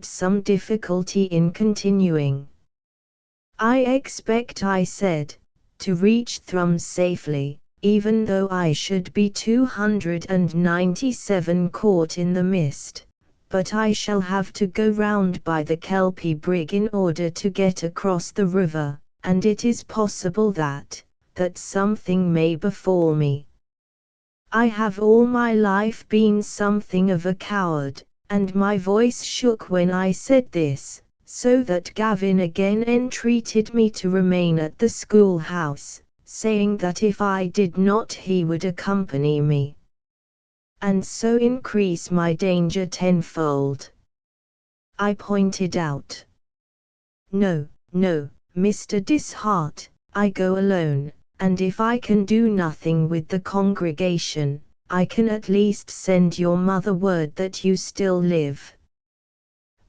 some difficulty in continuing. "I expect," I said, "to reach Thrums safely, even though I should be 297 caught in the mist, but I shall have to go round by the Kelpie brig in order to get across the river, and it is possible that something may befall me. I have all my life been something of a coward," and my voice shook when I said this, so that Gavin again entreated me to remain at the schoolhouse, saying that if I did not he would accompany me, and so increase my danger tenfold. I pointed out. "No, no, Mr. Dishart, I go alone, and if I can do nothing with the congregation, I can at least send your mother word that you still live.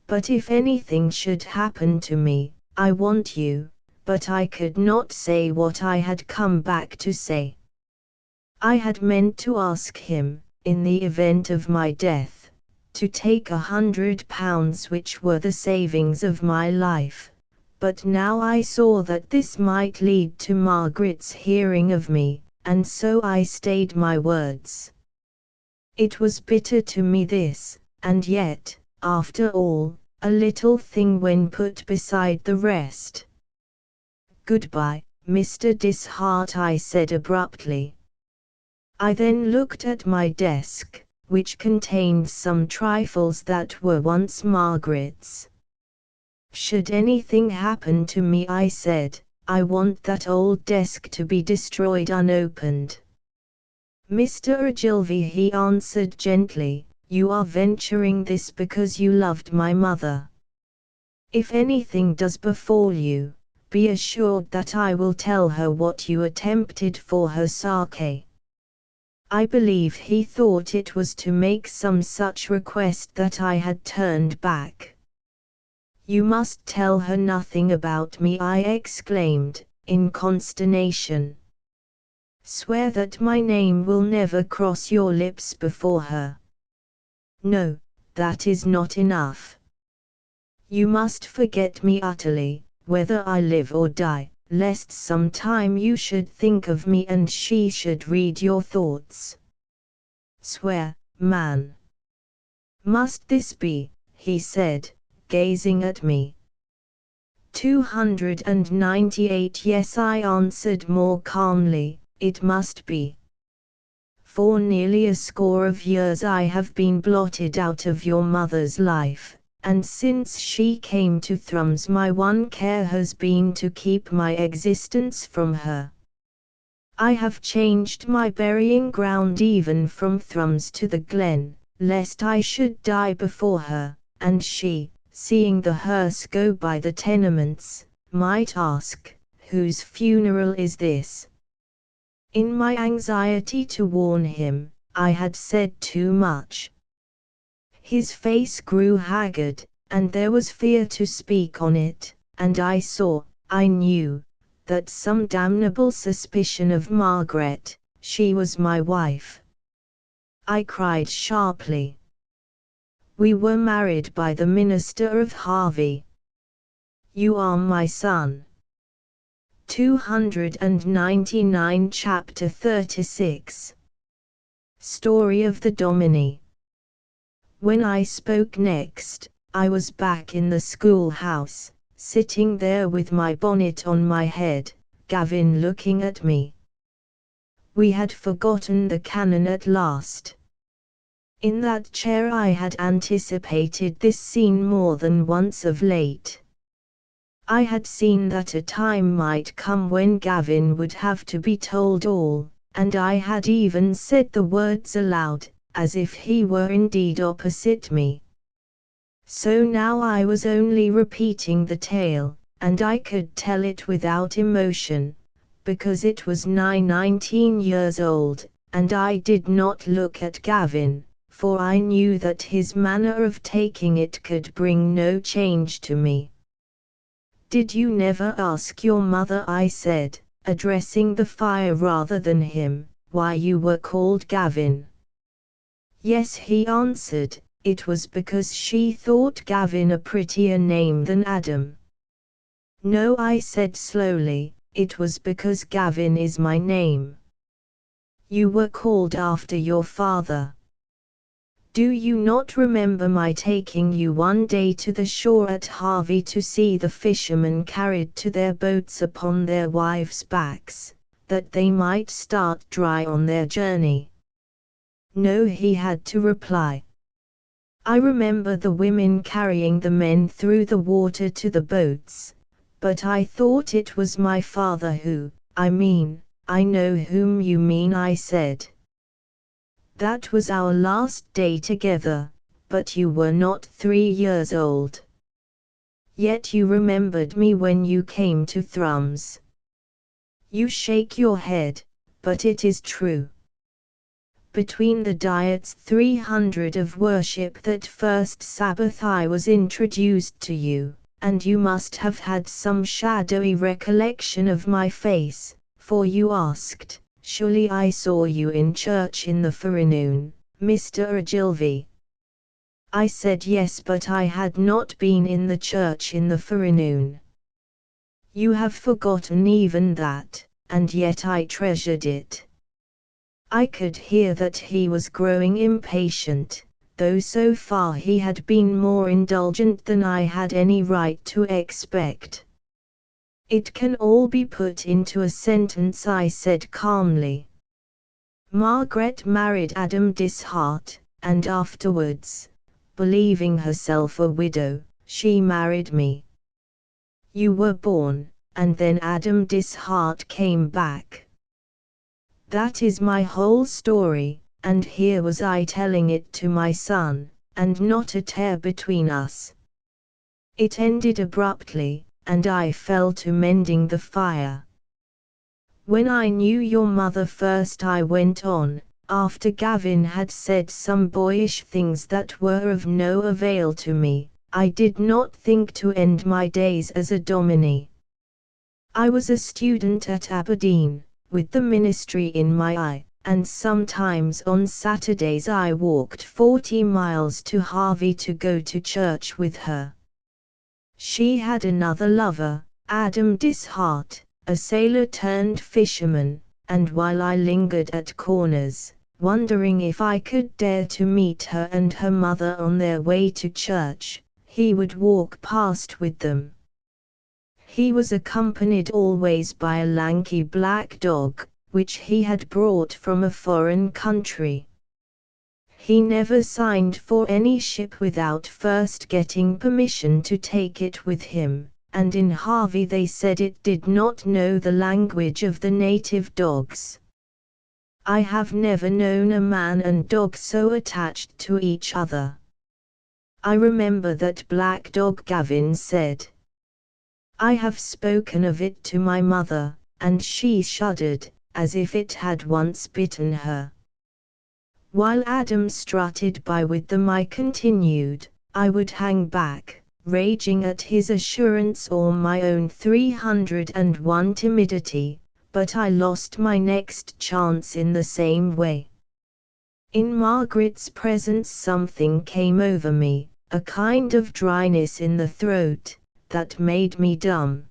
But if anything should happen to me, I want you," but I could not say what I had come back to say. I had meant to ask him, in the event of my death, to take £100 which were the savings of my life, but now I saw that this might lead to Margaret's hearing of me, and so I stayed my words. It was bitter to me this, and yet, after all, a little thing when put beside the rest. "Goodbye, Mr. Dishart," I said abruptly. I then looked at my desk, which contained some trifles that were once Margaret's. "Should anything happen to me," I said, "I want that old desk to be destroyed unopened." "Mr. Ogilvy," he answered gently, "you are venturing this because you loved my mother. If anything does befall you, be assured that I will tell her what you attempted for her sake." I believe he thought it was to make some such request that I had turned back. "You must tell her nothing about me," I exclaimed, in consternation. "Swear that my name will never cross your lips before her." "No, that is not enough. You must forget me utterly, whether I live or die, lest some time you should think of me and she should read your thoughts." "Swear, man." "Must this be?" he said, gazing at me. 298. "Yes," I answered more calmly, "it must be. For nearly a score of years I have been blotted out of your mother's life, and since she came to Thrums my one care has been to keep my existence from her. I have changed my burying ground even from Thrums to the glen, lest I should die before her, and she, seeing the hearse go by the tenements, might ask, 'Whose funeral is this?'" In my anxiety to warn him, I had said too much. His face grew haggard, and there was fear to speak on it, and I knew, that some damnable suspicion of Margaret, she was my wife. I cried sharply. "We were married by the minister of Harvey. You are my son." 299. Chapter 36. Story of the Dominie. When I spoke next, I was back in the schoolhouse, sitting there with my bonnet on my head, Gavin looking at me. We had forgotten the canon at last. In that chair I had anticipated this scene more than once of late. I had seen that a time might come when Gavin would have to be told all, and I had even said the words aloud, as if he were indeed opposite me. So now I was only repeating the tale, and I could tell it without emotion, because it was nigh 19 years old, and I did not look at Gavin, for I knew that his manner of taking it could bring no change to me. "Did you never ask your mother," I said, addressing the fire rather than him, "why you were called Gavin?" "Yes," he answered, it was because she thought Gavin a prettier name than Adam. No, I said slowly, it was because Gavin is my name. You were called after your father. Do you not remember my taking you one day to the shore at Harvey to see the fishermen carried to their boats upon their wives' backs, that they might start dry on their journey? No, he had to reply. I remember the women carrying the men through the water to the boats, but I thought it was my father who, I know whom you mean, I said. That was our last day together, but you were not 3 years old. Yet you remembered me when you came to Thrums. You shake your head, but it is true. Between the diets 300 of worship that first Sabbath I was introduced to you, and you must have had some shadowy recollection of my face, for you asked, surely I saw you in church in the forenoon, Mr. Ogilvy. I said yes, but I had not been in the church in the forenoon. You have forgotten even that, and yet I treasured it. I could hear that he was growing impatient, though so far he had been more indulgent than I had any right to expect. It can all be put into a sentence, I said calmly. Margaret married Adam Dishart, and afterwards, believing herself a widow, she married me. You were born, and then Adam Dishart came back. That is my whole story, and here was I telling it to my son, and not a tear between us. It ended abruptly, and I fell to mending the fire. When I knew your mother first, I went on, after Gavin had said some boyish things that were of no avail to me, I did not think to end my days as a dominie. I was a student at Aberdeen, with the ministry in my eye, and sometimes on Saturdays I walked 40 miles to Harvey to go to church with her. She had another lover, Adam Dishart, a sailor turned fisherman, and while I lingered at corners, wondering if I could dare to meet her and her mother on their way to church, he would walk past with them. He was accompanied always by a lanky black dog, which he had brought from a foreign country. He never signed for any ship without first getting permission to take it with him, and in Harvey they said it did not know the language of the native dogs. I have never known a man and dog so attached to each other. I remember that black dog, Gavin said. I have spoken of it to my mother, and she shuddered, as if it had once bitten her. While Adam strutted by with them, I continued, I would hang back, raging at his assurance or my own 301 timidity, but I lost my next chance in the same way. In Margaret's presence something came over me, a kind of dryness in the throat, that made me dumb.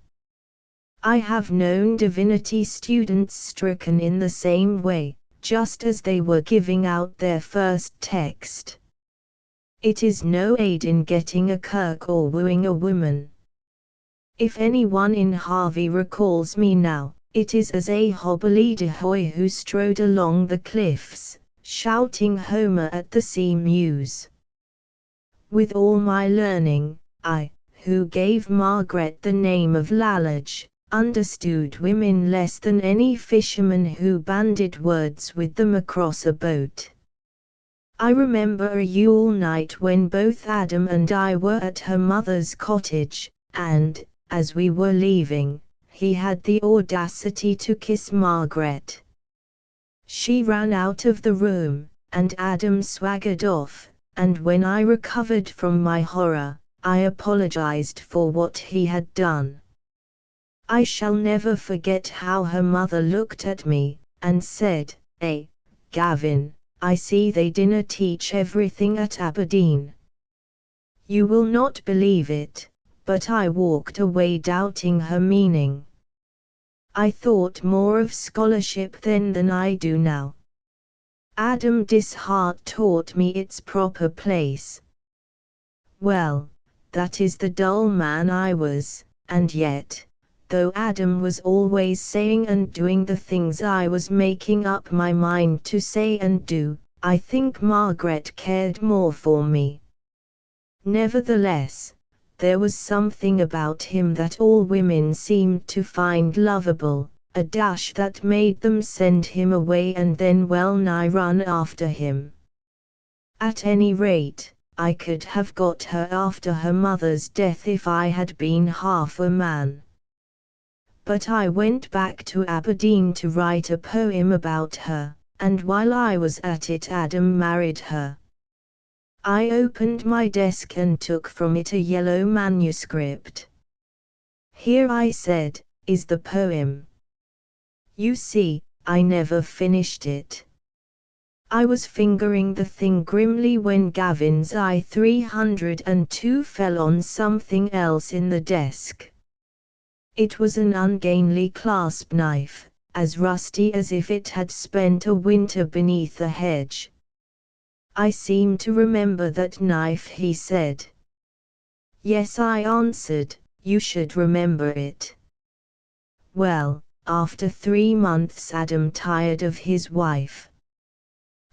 I have known divinity students stricken in the same way, just as they were giving out their first text. It is no aid in getting a kirk or wooing a woman. If anyone in Harvey recalls me now, it is as a hobbledehoy who strode along the cliffs, shouting Homer at the sea mews. With all my learning, I, who gave Margaret the name of Lalage, understood women less than any fisherman who bandied words with them across a boat. I remember a Yule night when both Adam and I were at her mother's cottage, and, as we were leaving, he had the audacity to kiss Margaret. She ran out of the room, and Adam swaggered off, and when I recovered from my horror, I apologized for what he had done. I shall never forget how her mother looked at me, and said, Gavin, I see they dinna teach everything at Aberdeen. You will not believe it, but I walked away doubting her meaning. I thought more of scholarship then than I do now. Adam Dishart taught me its proper place. Well, that is the dull man I was, and yet, though Adam was always saying and doing the things I was making up my mind to say and do, I think Margaret cared more for me. Nevertheless, there was something about him that all women seemed to find lovable, a dash that made them send him away and then well nigh run after him. At any rate, I could have got her after her mother's death if I had been half a man. But I went back to Aberdeen to write a poem about her, and while I was at it Adam married her. I opened my desk and took from it a yellow manuscript. Here, I said, is the poem. You see, I never finished it. I was fingering the thing grimly when Gavin's I-302 fell on something else in the desk. It was an ungainly clasp knife, as rusty as if it had spent a winter beneath a hedge. I seem to remember that knife, he said. Yes, I answered, you should remember it. Well, after 3 months Adam tired of his wife.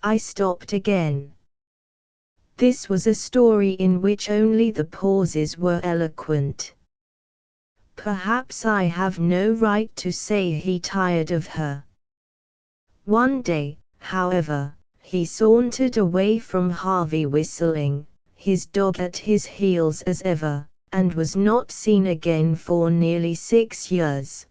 I stopped again. This was a story in which only the pauses were eloquent. Perhaps I have no right to say he tired of her. One day, however, he sauntered away from Harvey whistling, his dog at his heels as ever, and was not seen again for nearly 6 years.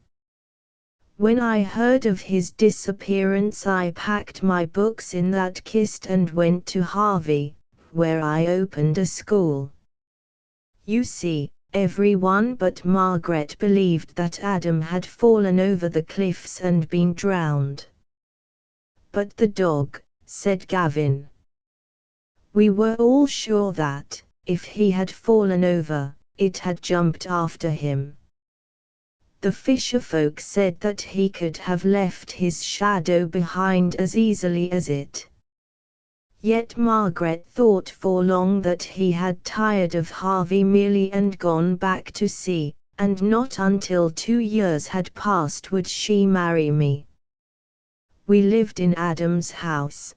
When I heard of his disappearance I packed my books in that kist and went to Harvey, where I opened a school. You see, everyone but Margaret believed that Adam had fallen over the cliffs and been drowned. But the dog, said Gavin. We were all sure that, if he had fallen over, it had jumped after him. The fisherfolk said that he could have left his shadow behind as easily as it. Yet Margaret thought for long that he had tired of Harvey merely and gone back to sea, and not until 2 years had passed would she marry me. We lived in Adam's house.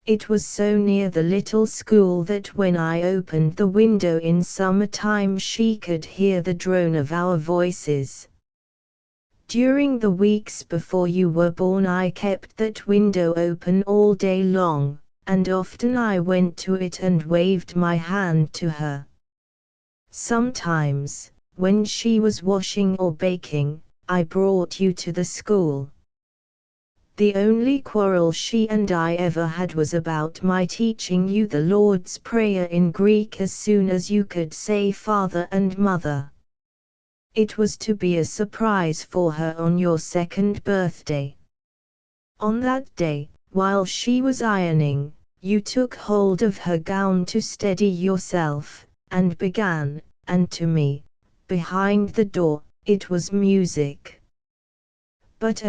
It was so near the little school that when I opened the window in summertime she could hear the drone of our voices. During the weeks before you were born I kept that window open all day long, and often I went to it and waved my hand to her. Sometimes, when she was washing or baking, I brought you to the school. The only quarrel she and I ever had was about my teaching you the Lord's Prayer in Greek as soon as you could say Father and Mother. It was to be a surprise for her on your 2nd birthday. On that day, while she was ironing, you took hold of her gown to steady yourself, and began, and to me, behind the door, it was music. But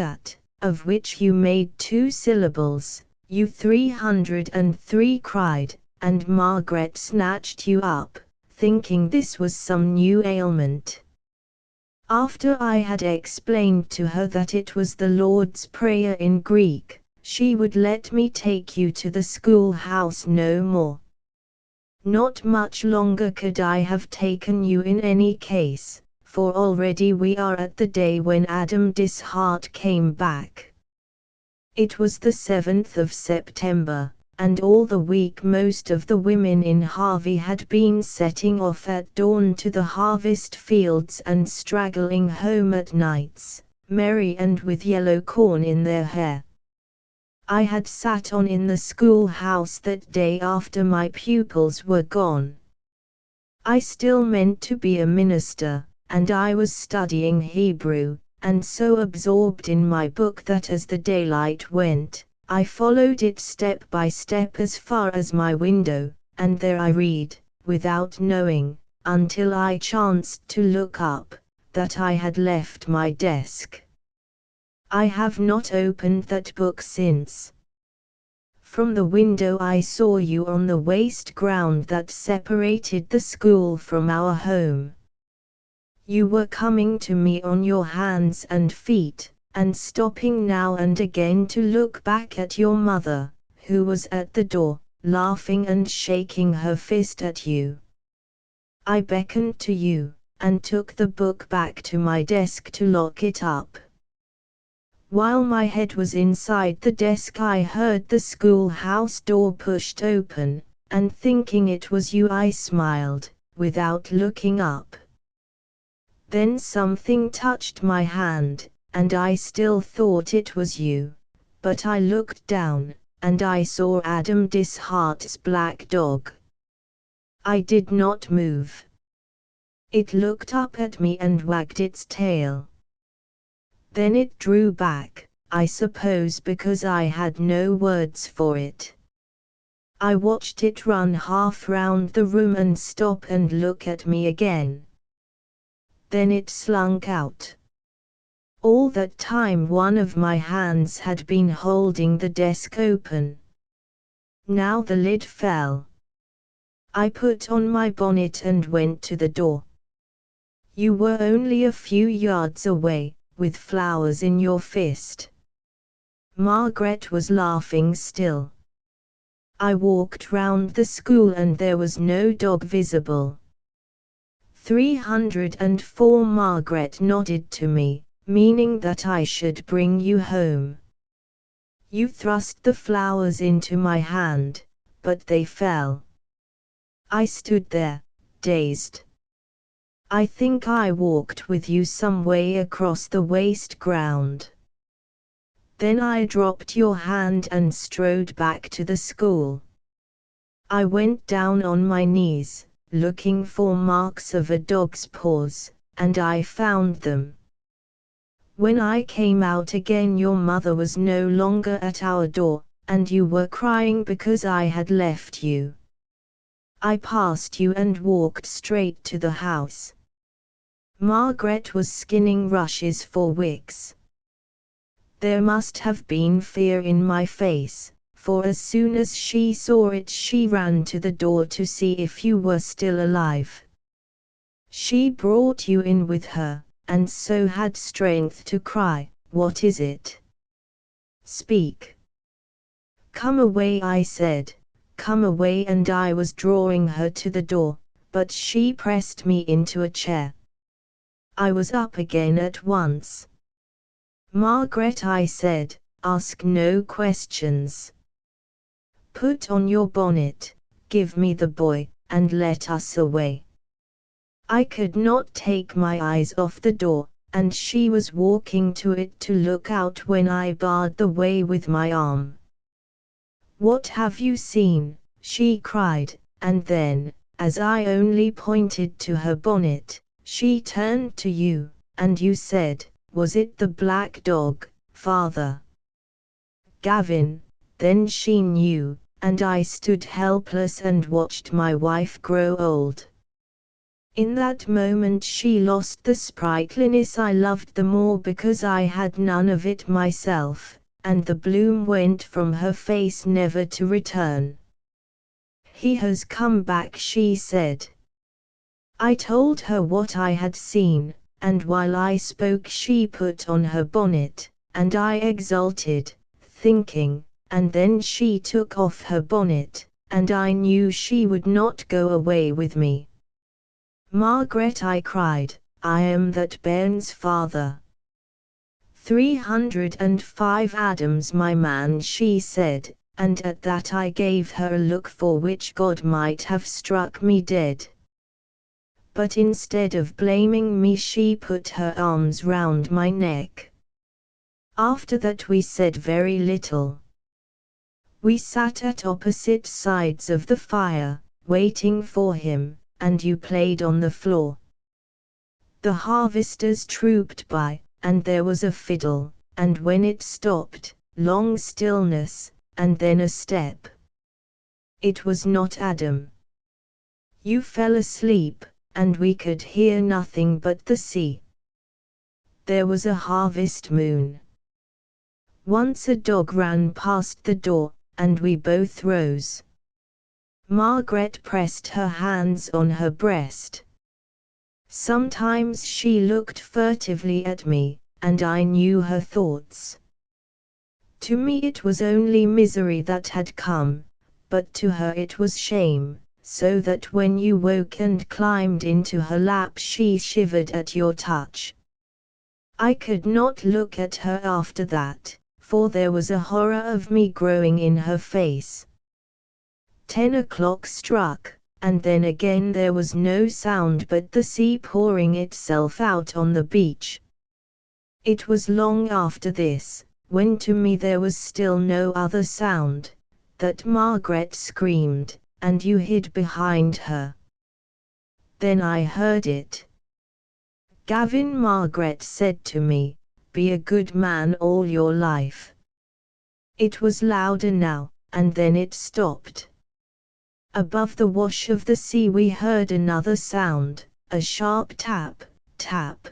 of which you made 2 syllables, you 303 cried, and Margaret snatched you up, thinking this was some new ailment. After I had explained to her that it was the Lord's Prayer in Greek, she would let me take you to the schoolhouse no more. Not much longer could I have taken you in any case, for already we are at the day when Adam Dishart came back. It was the 7th of September, and all the week most of the women in Harvey had been setting off at dawn to the harvest fields and straggling home at nights, merry and with yellow corn in their hair. I had sat on in the schoolhouse that day after my pupils were gone. I still meant to be a minister, and I was studying Hebrew, and so absorbed in my book that as the daylight went, I followed it step by step as far as my window, and there I read, without knowing, until I chanced to look up, that I had left my desk. I have not opened that book since. From the window I saw you on the waste ground that separated the school from our home. You were coming to me on your hands and feet, and stopping now and again to look back at your mother, who was at the door, laughing and shaking her fist at you. I beckoned to you, and took the book back to my desk to lock it up. While my head was inside the desk I heard the schoolhouse door pushed open, and thinking it was you I smiled, without looking up. Then something touched my hand, and I still thought it was you, but I looked down, and I saw Adam Dishart's black dog. I did not move. It looked up at me and wagged its tail. Then it drew back, I suppose because I had no words for it. I watched it run half round the room and stop and look at me again. Then it slunk out. All that time one of my hands had been holding the desk open. Now the lid fell. I put on my bonnet and went to the door. You were only a few yards away, with flowers in your fist. Margaret was laughing still. I walked round the school and there was no dog visible. 304 Margaret nodded to me, meaning that I should bring you home. You thrust the flowers into my hand, but they fell. I stood there, dazed. I think I walked with you some way across the waste ground. Then I dropped your hand and strode back to the school. I went down on my knees, looking for marks of a dog's paws, and I found them. When I came out again your mother was no longer at our door, and you were crying because I had left you. I passed you and walked straight to the house. Margaret was skinning rushes for wicks. There must have been fear in my face, for as soon as she saw it she ran to the door to see if you were still alive. She brought you in with her, and so had strength to cry, "What is it? Speak." "Come away," I said, "come away," and I was drawing her to the door, but she pressed me into a chair. I was up again at once. "Margaret," I said, "ask no questions. Put on your bonnet, give me the boy, and let us away." I could not take my eyes off the door, and she was walking to it to look out when I barred the way with my arm. "What have you seen?" she cried, and then, as I only pointed to her bonnet, she turned to you, and you said, "Was it the black dog, father?" Gavin, then she knew, and I stood helpless and watched my wife grow old. In that moment she lost the sprightliness I loved the more because I had none of it myself, and the bloom went from her face never to return. "He has come back," she said. I told her what I had seen, and while I spoke she put on her bonnet, and I exulted, thinking, and then she took off her bonnet, and I knew she would not go away with me. "Margaret," I cried, "I am that bairn's father." 305 Adams, my man, she said, and at that I gave her a look for which God might have struck me dead. But instead of blaming me she put her arms round my neck. After that we said very little. We sat at opposite sides of the fire, waiting for him, and you played on the floor. The harvesters trooped by, and there was a fiddle, and when it stopped, long stillness, and then a step. It was not Adam. You fell asleep, and we could hear nothing but the sea. There was a harvest moon. Once a dog ran past the door, and we both rose. Margaret pressed her hands on her breast. Sometimes she looked furtively at me, and I knew her thoughts. To me it was only misery that had come, but to her it was shame, so that when you woke and climbed into her lap she shivered at your touch. I could not look at her after that, for there was a horror of me growing in her face. 10 o'clock struck, and then again there was no sound but the sea pouring itself out on the beach. It was long after this, when to me there was still no other sound, that Margaret screamed, and you hid behind her. Then I heard it. Gavin, Margaret said to me, be a good man all your life. It was louder now, and then it stopped. Above the wash of the sea we heard another sound, a sharp tap, tap.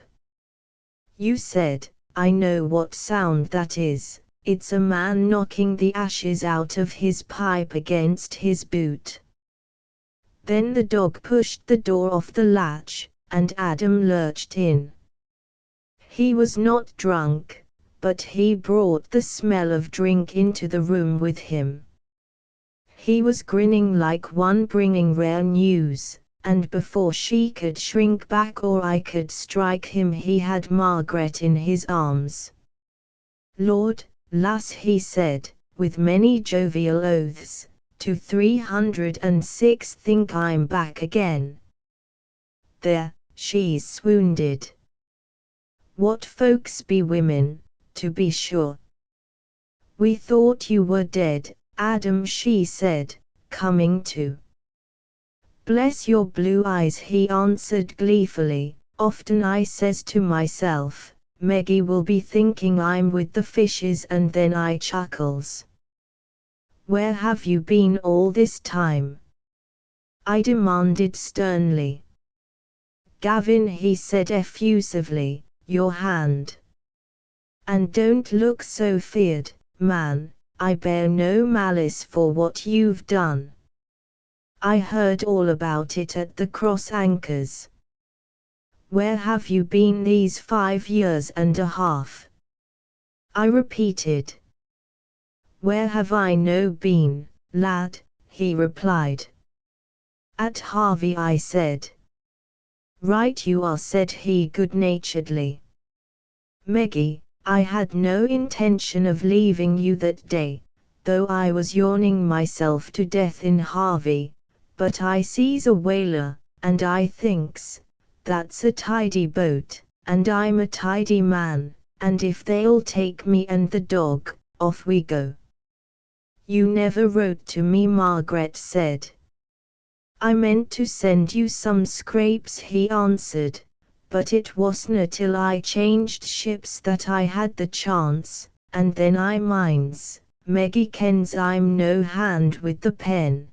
You said, I know what sound that is, it's a man knocking the ashes out of his pipe against his boot. Then the dog pushed the door off the latch, and Adam lurched in. He was not drunk, but he brought the smell of drink into the room with him. He was grinning like one bringing rare news, and before she could shrink back or I could strike him he had Margaret in his arms. Lord, lass, he said, with many jovial oaths, to 306 think I'm back again. There, she's swoonded. What folks be women, to be sure. We thought you were dead, Adam, she said, coming to. Bless your blue eyes, he answered gleefully, often I says to myself, Meggie will be thinking I'm with the fishes, and then I chuckles. Where have you been all this time? I demanded sternly. Gavin, he said effusively, your hand. And don't look so feared, man, I bear no malice for what you've done. I heard all about it at the cross anchors. Where have you been these 5 years and a half? I repeated. Where have I no been, lad, he replied. At Harvey, I said. Right you are, said he good-naturedly. Meggie, I had no intention of leaving you that day, though I was yawning myself to death in Harvey, but I sees a whaler, and I thinks, that's a tidy boat, and I'm a tidy man, and if they'll take me and the dog, off we go. You never wrote to me, Margaret said. I meant to send you some scrapes, he answered, but it wasn't till I changed ships that I had the chance, and then I minds, Meggie kens I'm no hand with the pen.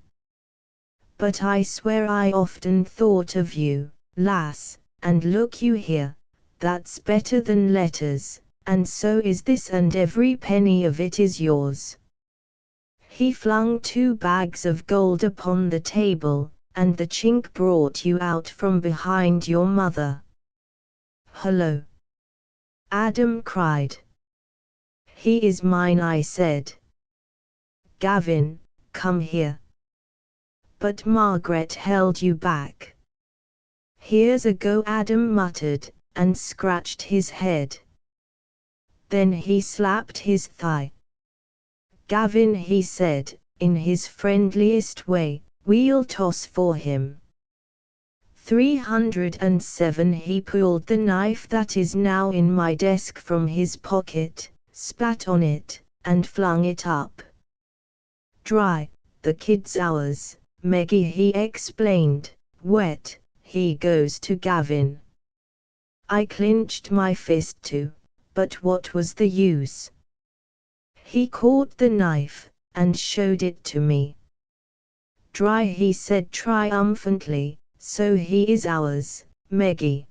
But I swear I often thought of you, lass, and look you here, that's better than letters, and so is this, and every penny of it is yours. He flung 2 bags of gold upon the table, and the chink brought you out from behind your mother. Hello! Adam cried. He is mine, I said. Gavin, come here. But Margaret held you back. Here's a go, Adam muttered, and scratched his head. Then he slapped his thigh. Gavin, he said, in his friendliest way, we'll toss for him. 307. He pulled the knife that is now in my desk from his pocket, spat on it, and flung it up. Dry, the kid's ours, Meggie, he explained. Wet, he goes to Gavin. I clinched my fist too, but what was the use? He caught the knife, and showed it to me. Dry, he said triumphantly, so he is ours, Meggie.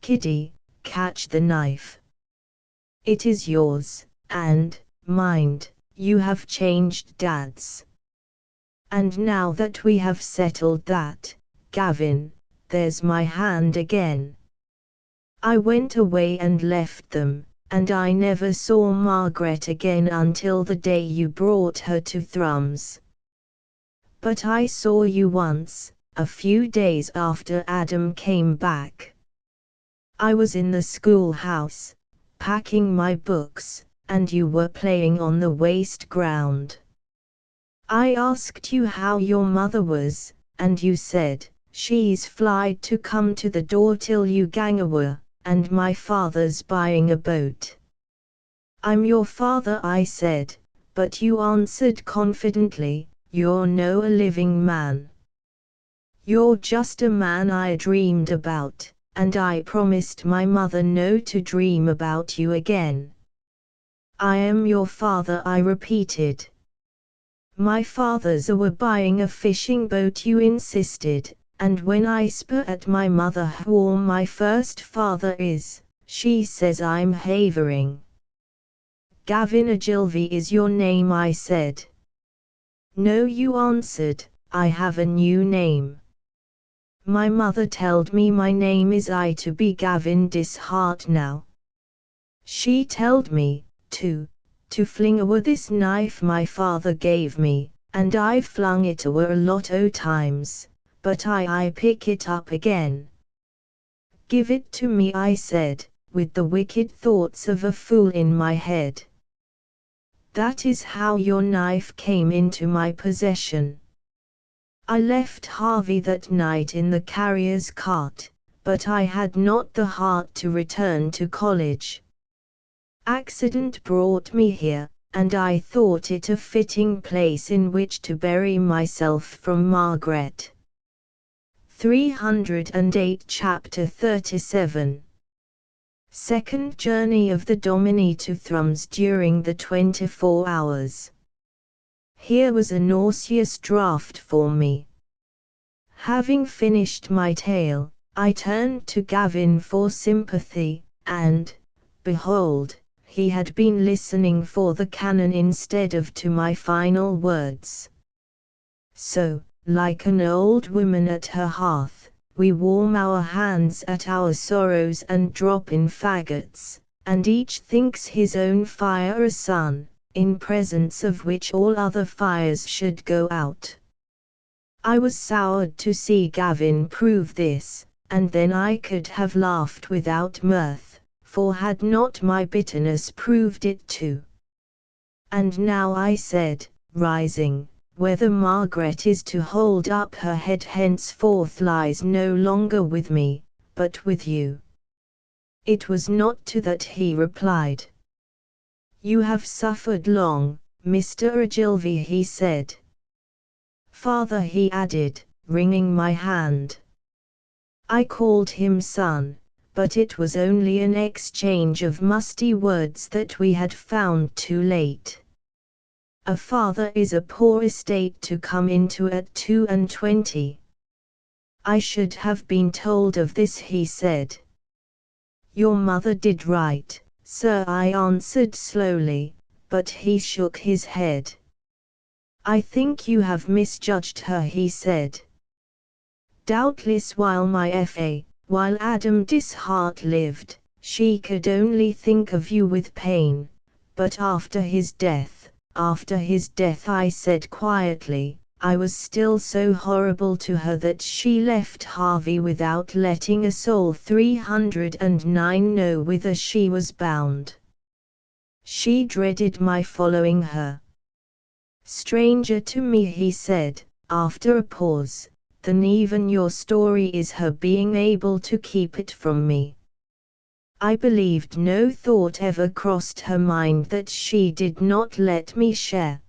Kitty, catch the knife. It is yours, and, mind, you have changed Dad's. And now that we have settled that, Gavin, there's my hand again. I went away and left them, and I never saw Margaret again until the day you brought her to Thrums. But I saw you once, a few days after Adam came back. I was in the schoolhouse, packing my books, and you were playing on the waste ground. I asked you how your mother was, and you said, she's flyed to come to the door till you gang awa, and my father's buying a boat. I'm your father, I said, but you answered confidently, you're no a living man. You're just a man I dreamed about, and I promised my mother no to dream about you again. I am your father, I repeated. My father's were buying a fishing boat, you insisted, and when I spat at my mother who my first father is, she says I'm havering. Gavin Ogilvy is your name, I said. No, you answered, I have a new name. My mother telled me my name is I to be Gavin Dishart now. She telled me, to fling awa this knife my father gave me, and I flung it awa a lot o' times, but I pick it up again. Give it to me, I said, with the wicked thoughts of a fool in my head. That is how your knife came into my possession. I left Harvey that night in the carrier's cart, but I had not the heart to return to college. Accident brought me here, and I thought it a fitting place in which to bury myself from Margaret. 308 Chapter 37. Second journey of the Dominie to Thrums during the 24 hours. Here was a nauseous draught for me. Having finished my tale, I turned to Gavin for sympathy, and, behold, he had been listening for the cannon instead of to my final words. So, like an old woman at her hearth, we warm our hands at our sorrows and drop in faggots, and each thinks his own fire a sun, in presence of which all other fires should go out. I was soured to see Gavin prove this, and then I could have laughed without mirth, for had not my bitterness proved it too. And now, I said, rising, whether Margaret is to hold up her head henceforth lies no longer with me, but with you. It was not to that he replied. You have suffered long, Mr. Ogilvy, he said. Father, he added, wringing my hand. I called him son, but it was only an exchange of musty words that we had found too late. A father is a poor estate to come into at 22. I should have been told of this, he said. Your mother did right, sir, I answered slowly, but he shook his head. I think you have misjudged her, he said. Doubtless while Adam Dishart lived, she could only think of you with pain, but after his death, I said quietly, I was still so horrible to her that she left Harvey without letting a soul 309 know whither she was bound. She dreaded my following her. Stranger to me, he said, after a pause, than even your story is her being able to keep it from me. I believed no thought ever crossed her mind that she did not let me share.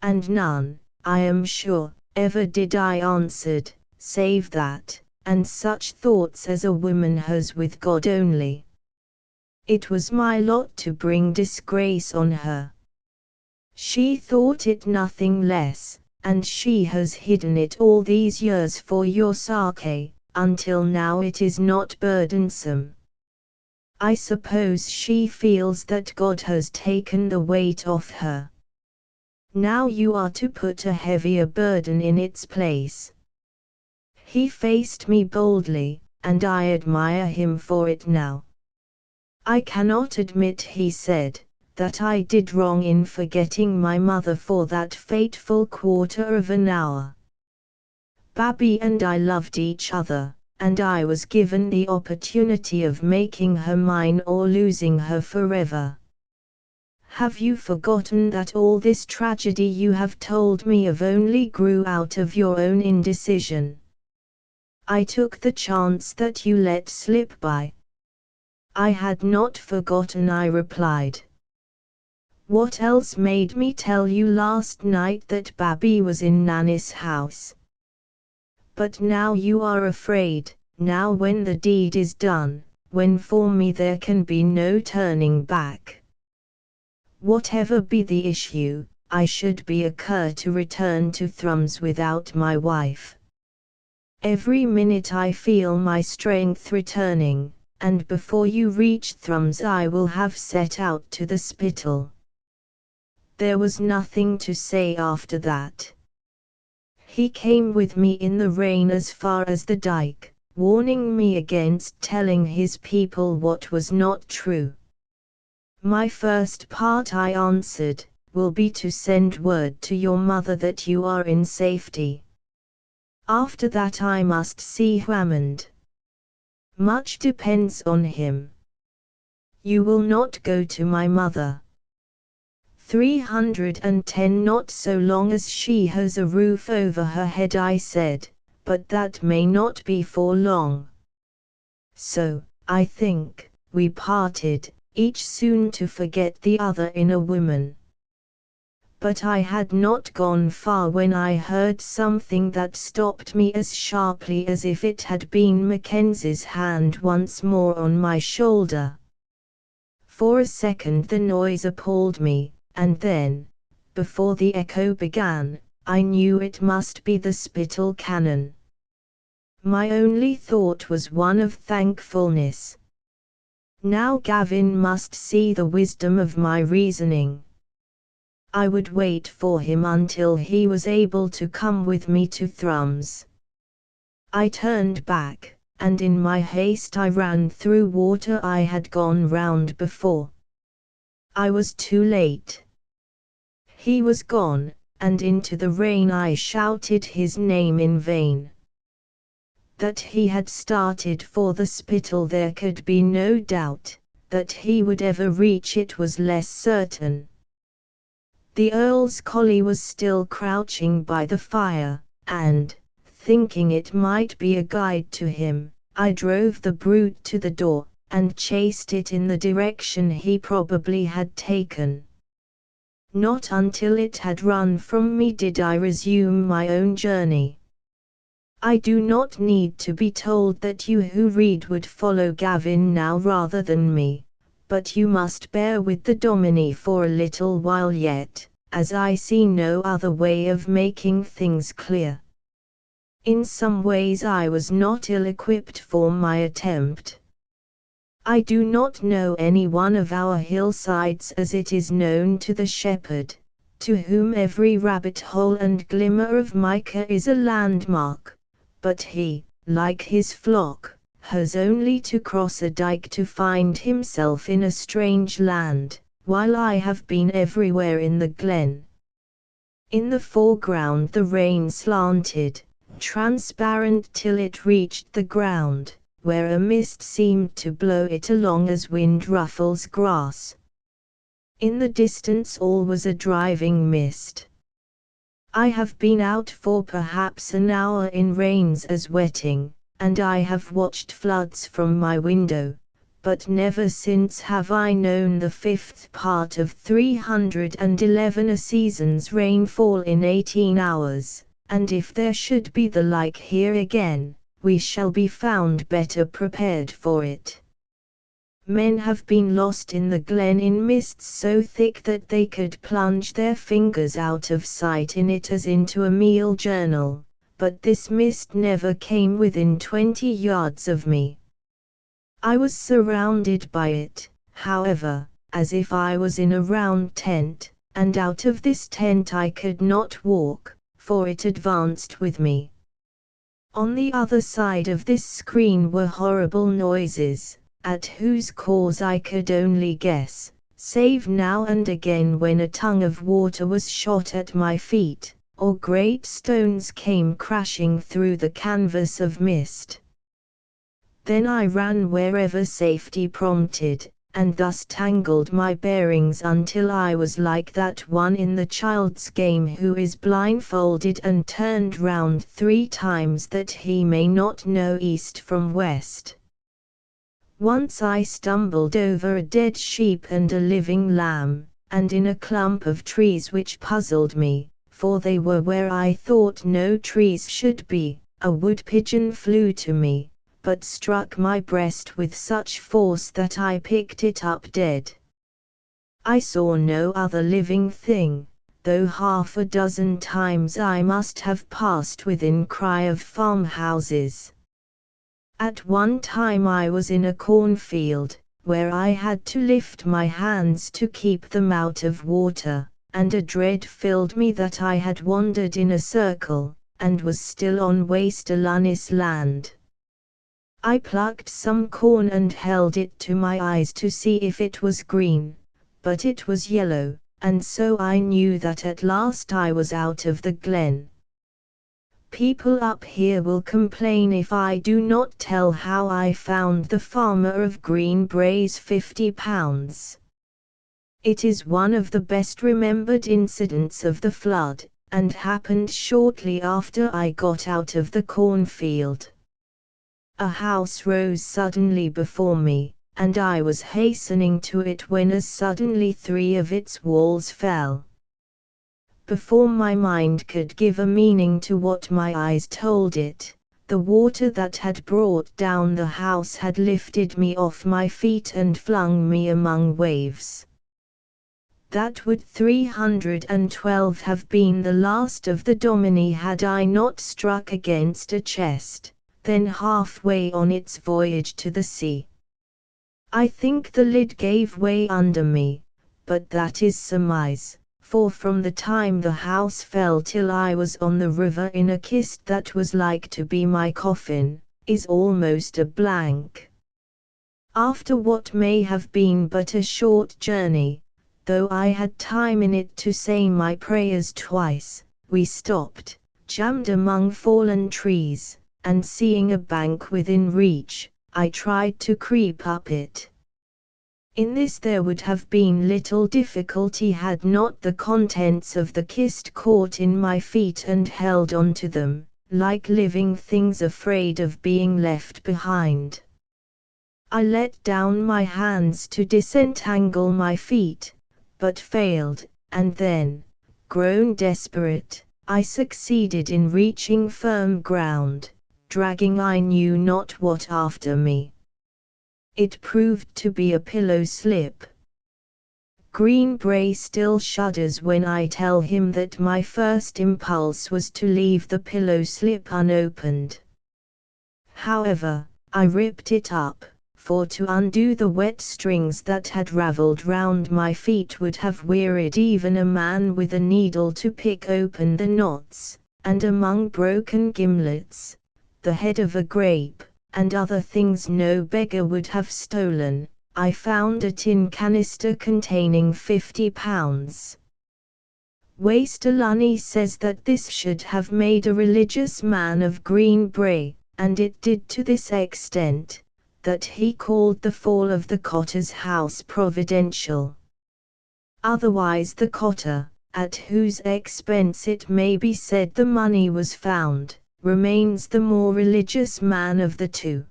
And none, I am sure, ever did, I answered, save that, and such thoughts as a woman has with God only. It was my lot to bring disgrace on her. She thought it nothing less, and she has hidden it all these years for your sake, until now it is not burdensome. I suppose she feels that God has taken the weight off her. Now you are to put a heavier burden in its place. He faced me boldly, and I admire him for it now. I cannot admit, he said, that I did wrong in forgetting my mother for that fateful quarter of an hour. Barrie and I loved each other, and I was given the opportunity of making her mine or losing her forever. Have you forgotten that all this tragedy you have told me of only grew out of your own indecision? I took the chance that you let slip by. I had not forgotten, I replied. What else made me tell you last night that Barrie was in Nanny's house? But now you are afraid, now when the deed is done, when for me there can be no turning back. Whatever be the issue, I should be a cur to return to Thrums without my wife. Every minute I feel my strength returning, and before you reach Thrums I will have set out to the Spittal. There was nothing to say after that. He came with me in the rain as far as the dike, warning me against telling his people what was not true. My first part, I answered, will be to send word to your mother that you are in safety. After that I must see Hammond. Much depends on him. You will not go to my mother. 310 Not so long as she has a roof over her head, I said, but that may not be for long. So, I think, we parted, each soon to forget the other in a woman. But I had not gone far when I heard something that stopped me as sharply as if it had been Mackenzie's hand once more on my shoulder. For a second the noise appalled me, and then, before the echo began, I knew it must be the Spittal cannon. My only thought was one of thankfulness. Now Gavin must see the wisdom of my reasoning. I would wait for him until he was able to come with me to Thrums. I turned back, and in my haste I ran through water I had gone round before. I was too late. He was gone, and into the rain I shouted his name in vain. That he had started for the Spittal there could be no doubt, that he would ever reach it was less certain. The Earl's collie was still crouching by the fire, and, thinking it might be a guide to him, I drove the brute to the door, and chased it in the direction he probably had taken. Not until it had run from me did I resume my own journey. I do not need to be told that you who read would follow Gavin now rather than me, but you must bear with the Dominie for a little while yet, as I see no other way of making things clear. In some ways I was not ill-equipped for my attempt. I do not know any one of our hillsides as it is known to the shepherd, to whom every rabbit hole and glimmer of mica is a landmark, but he, like his flock, has only to cross a dike to find himself in a strange land, while I have been everywhere in the glen. In the foreground the rain slanted, transparent till it reached the ground, where a mist seemed to blow it along as wind ruffles grass. In the distance all was a driving mist. I have been out for perhaps an hour in rains as wetting, and I have watched floods from my window, but never since have I known the fifth part of 311 a season's rainfall in 18 hours, and if there should be the like here again, we shall be found better prepared for it. Men have been lost in the glen in mists so thick that they could plunge their fingers out of sight in it as into a meal journal, but this mist never came within 20 yards of me. I was surrounded by it, however, as if I was in a round tent, and out of this tent I could not walk, for it advanced with me. On the other side of this screen were horrible noises, at whose cause I could only guess, save now and again when a tongue of water was shot at my feet, or great stones came crashing through the canvas of mist. Then I ran wherever safety prompted, and thus tangled my bearings until I was like that one in the child's game who is blindfolded and turned round 3 times that he may not know east from west. Once I stumbled over a dead sheep and a living lamb, and in a clump of trees which puzzled me, for they were where I thought no trees should be, a wood pigeon flew to me, but struck my breast with such force that I picked it up dead. I saw no other living thing, though 6 times I must have passed within cry of farmhouses. At one time I was in a cornfield, where I had to lift my hands to keep them out of water, and a dread filled me that I had wandered in a circle, and was still on waste Alanis land. I plucked some corn and held it to my eyes to see if it was green, but it was yellow, and so I knew that at last I was out of the glen. People up here will complain if I do not tell how I found the farmer of Green Brae's £50. It is one of the best remembered incidents of the flood, and happened shortly after I got out of the cornfield. A house rose suddenly before me, and I was hastening to it when as suddenly 3 of its walls fell. Before my mind could give a meaning to what my eyes told it, the water that had brought down the house had lifted me off my feet and flung me among waves. That would 312 have been the last of the Domini had I not struck against a chest, then halfway on its voyage to the sea. I think the lid gave way under me, but that is surmise, for from the time the house fell till I was on the river in a kist that was like to be my coffin, is almost a blank. After what may have been but a short journey, though I had time in it to say my prayers twice, we stopped, jammed among fallen trees, and seeing a bank within reach, I tried to creep up it. In this there would have been little difficulty had not the contents of the kist caught in my feet and held on to them, like living things afraid of being left behind. I let down my hands to disentangle my feet, but failed, and then, grown desperate, I succeeded in reaching firm ground, dragging I knew not what after me. It proved to be a pillow slip. Green Brae still shudders when I tell him that my first impulse was to leave the pillow slip unopened. However, I ripped it up, for to undo the wet strings that had ravelled round my feet would have wearied even a man with a needle to pick open the knots, and among broken gimlets, the head of a grape, and other things no beggar would have stolen, I found a tin canister containing £50. Waster Lunny says that this should have made a religious man of Green Brae, and it did to this extent, that he called the fall of the cotter's house providential. Otherwise the cotter, at whose expense it may be said the money was found, remains the more religious man of the two.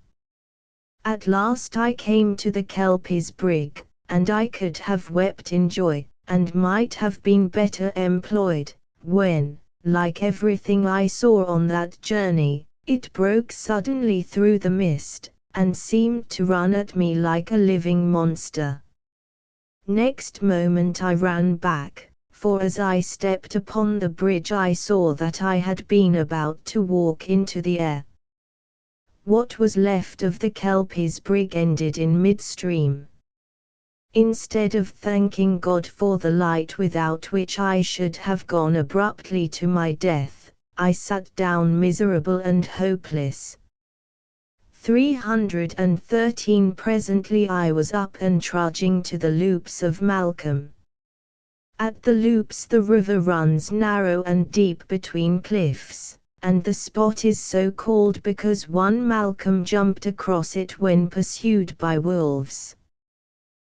At last I came to the Kelpie's brig, and I could have wept in joy, and might have been better employed, when, like everything I saw on that journey, it broke suddenly through the mist, and seemed to run at me like a living monster. Next moment I ran back, for as I stepped upon the bridge I saw that I had been about to walk into the air. What was left of the Kelpie's brig ended in midstream. Instead of thanking God for the light without which I should have gone abruptly to my death, I sat down miserable and hopeless. 313 Presently I was up and trudging to the loops of Malcolm. At the loops the river runs narrow and deep between cliffs, and the spot is so called because one Malcolm jumped across it when pursued by wolves.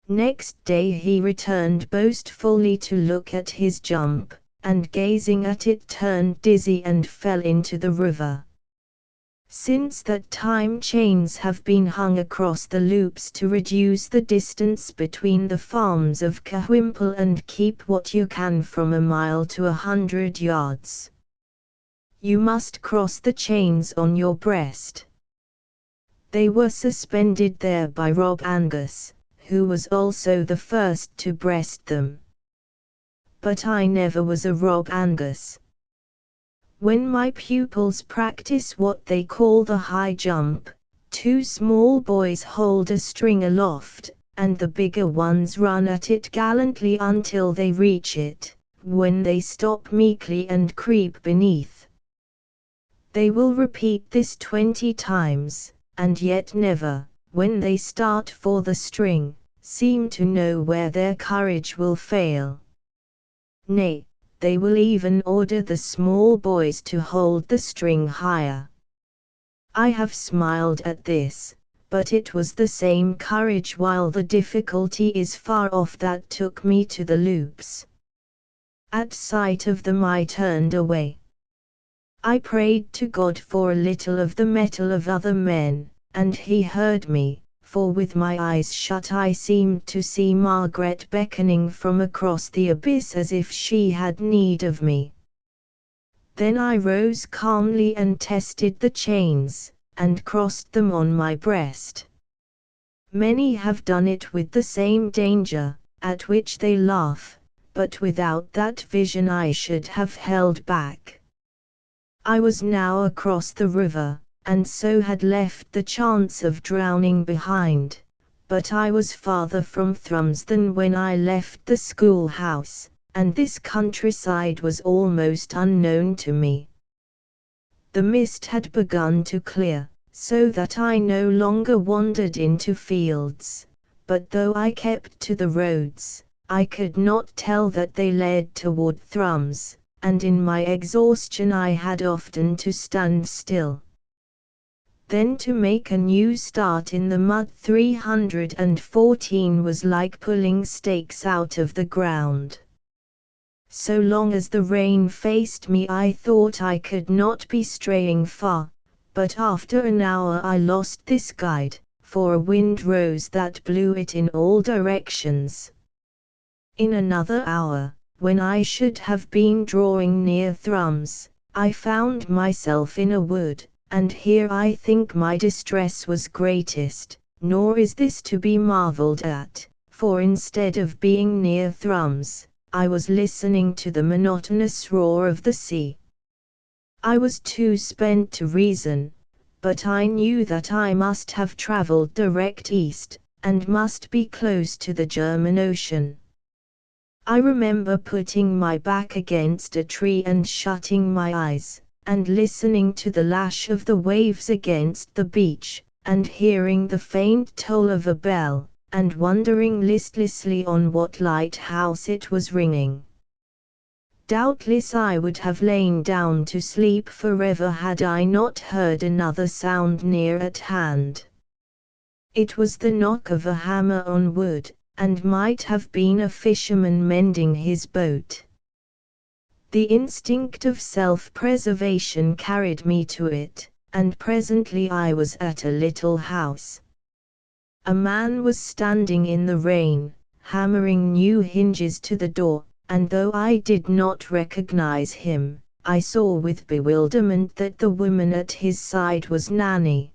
Next day he returned boastfully to look at his jump, and gazing at it turned dizzy and fell into the river. Since that time chains have been hung across the loops to reduce the distance between the farms of Cahwimple and keep what you can from a mile to 100 yards. You must cross the chains on your breast. They were suspended there by Rob Angus, who was also the first to breast them. But I never was a Rob Angus. When my pupils practice what they call the high jump, two small boys hold a string aloft, and the bigger ones run at it gallantly until they reach it, when they stop meekly and creep beneath. They will repeat this 20 times, and yet never, when they start for the string, seem to know where their courage will fail. Nay, they will even order the small boys to hold the string higher. I have smiled at this, but it was the same courage while the difficulty is far off that took me to the loops. At sight of them I turned away. I prayed to God for a little of the mettle of other men, and he heard me, for with my eyes shut I seemed to see Margaret beckoning from across the abyss as if she had need of me. Then I rose calmly and tested the chains, and crossed them on my breast. Many have done it with the same danger, at which they laugh, but without that vision I should have held back. I was now across the river, and so had left the chance of drowning behind, but I was farther from Thrums than when I left the schoolhouse, and this countryside was almost unknown to me. The mist had begun to clear, so that I no longer wandered into fields, but though I kept to the roads, I could not tell that they led toward Thrums, and in my exhaustion I had often to stand still. Then to make a new start in the mud 314 was like pulling stakes out of the ground. So long as the rain faced me I thought I could not be straying far, but after an hour I lost this guide, for a wind rose that blew it in all directions. In another hour, when I should have been drawing near Thrums, I found myself in a wood, and here I think my distress was greatest, nor is this to be marvelled at, for instead of being near Thrums, I was listening to the monotonous roar of the sea. I was too spent to reason, but I knew that I must have travelled direct east, and must be close to the German Ocean. I remember putting my back against a tree and shutting my eyes, and listening to the lash of the waves against the beach, and hearing the faint toll of a bell, and wondering listlessly on what lighthouse it was ringing. Doubtless I would have lain down to sleep forever had I not heard another sound near at hand. It was the knock of a hammer on wood, and might have been a fisherman mending his boat. The instinct of self-preservation carried me to it, and presently I was at a little house. A man was standing in the rain, hammering new hinges to the door, and though I did not recognize him, I saw with bewilderment that the woman at his side was Nanny.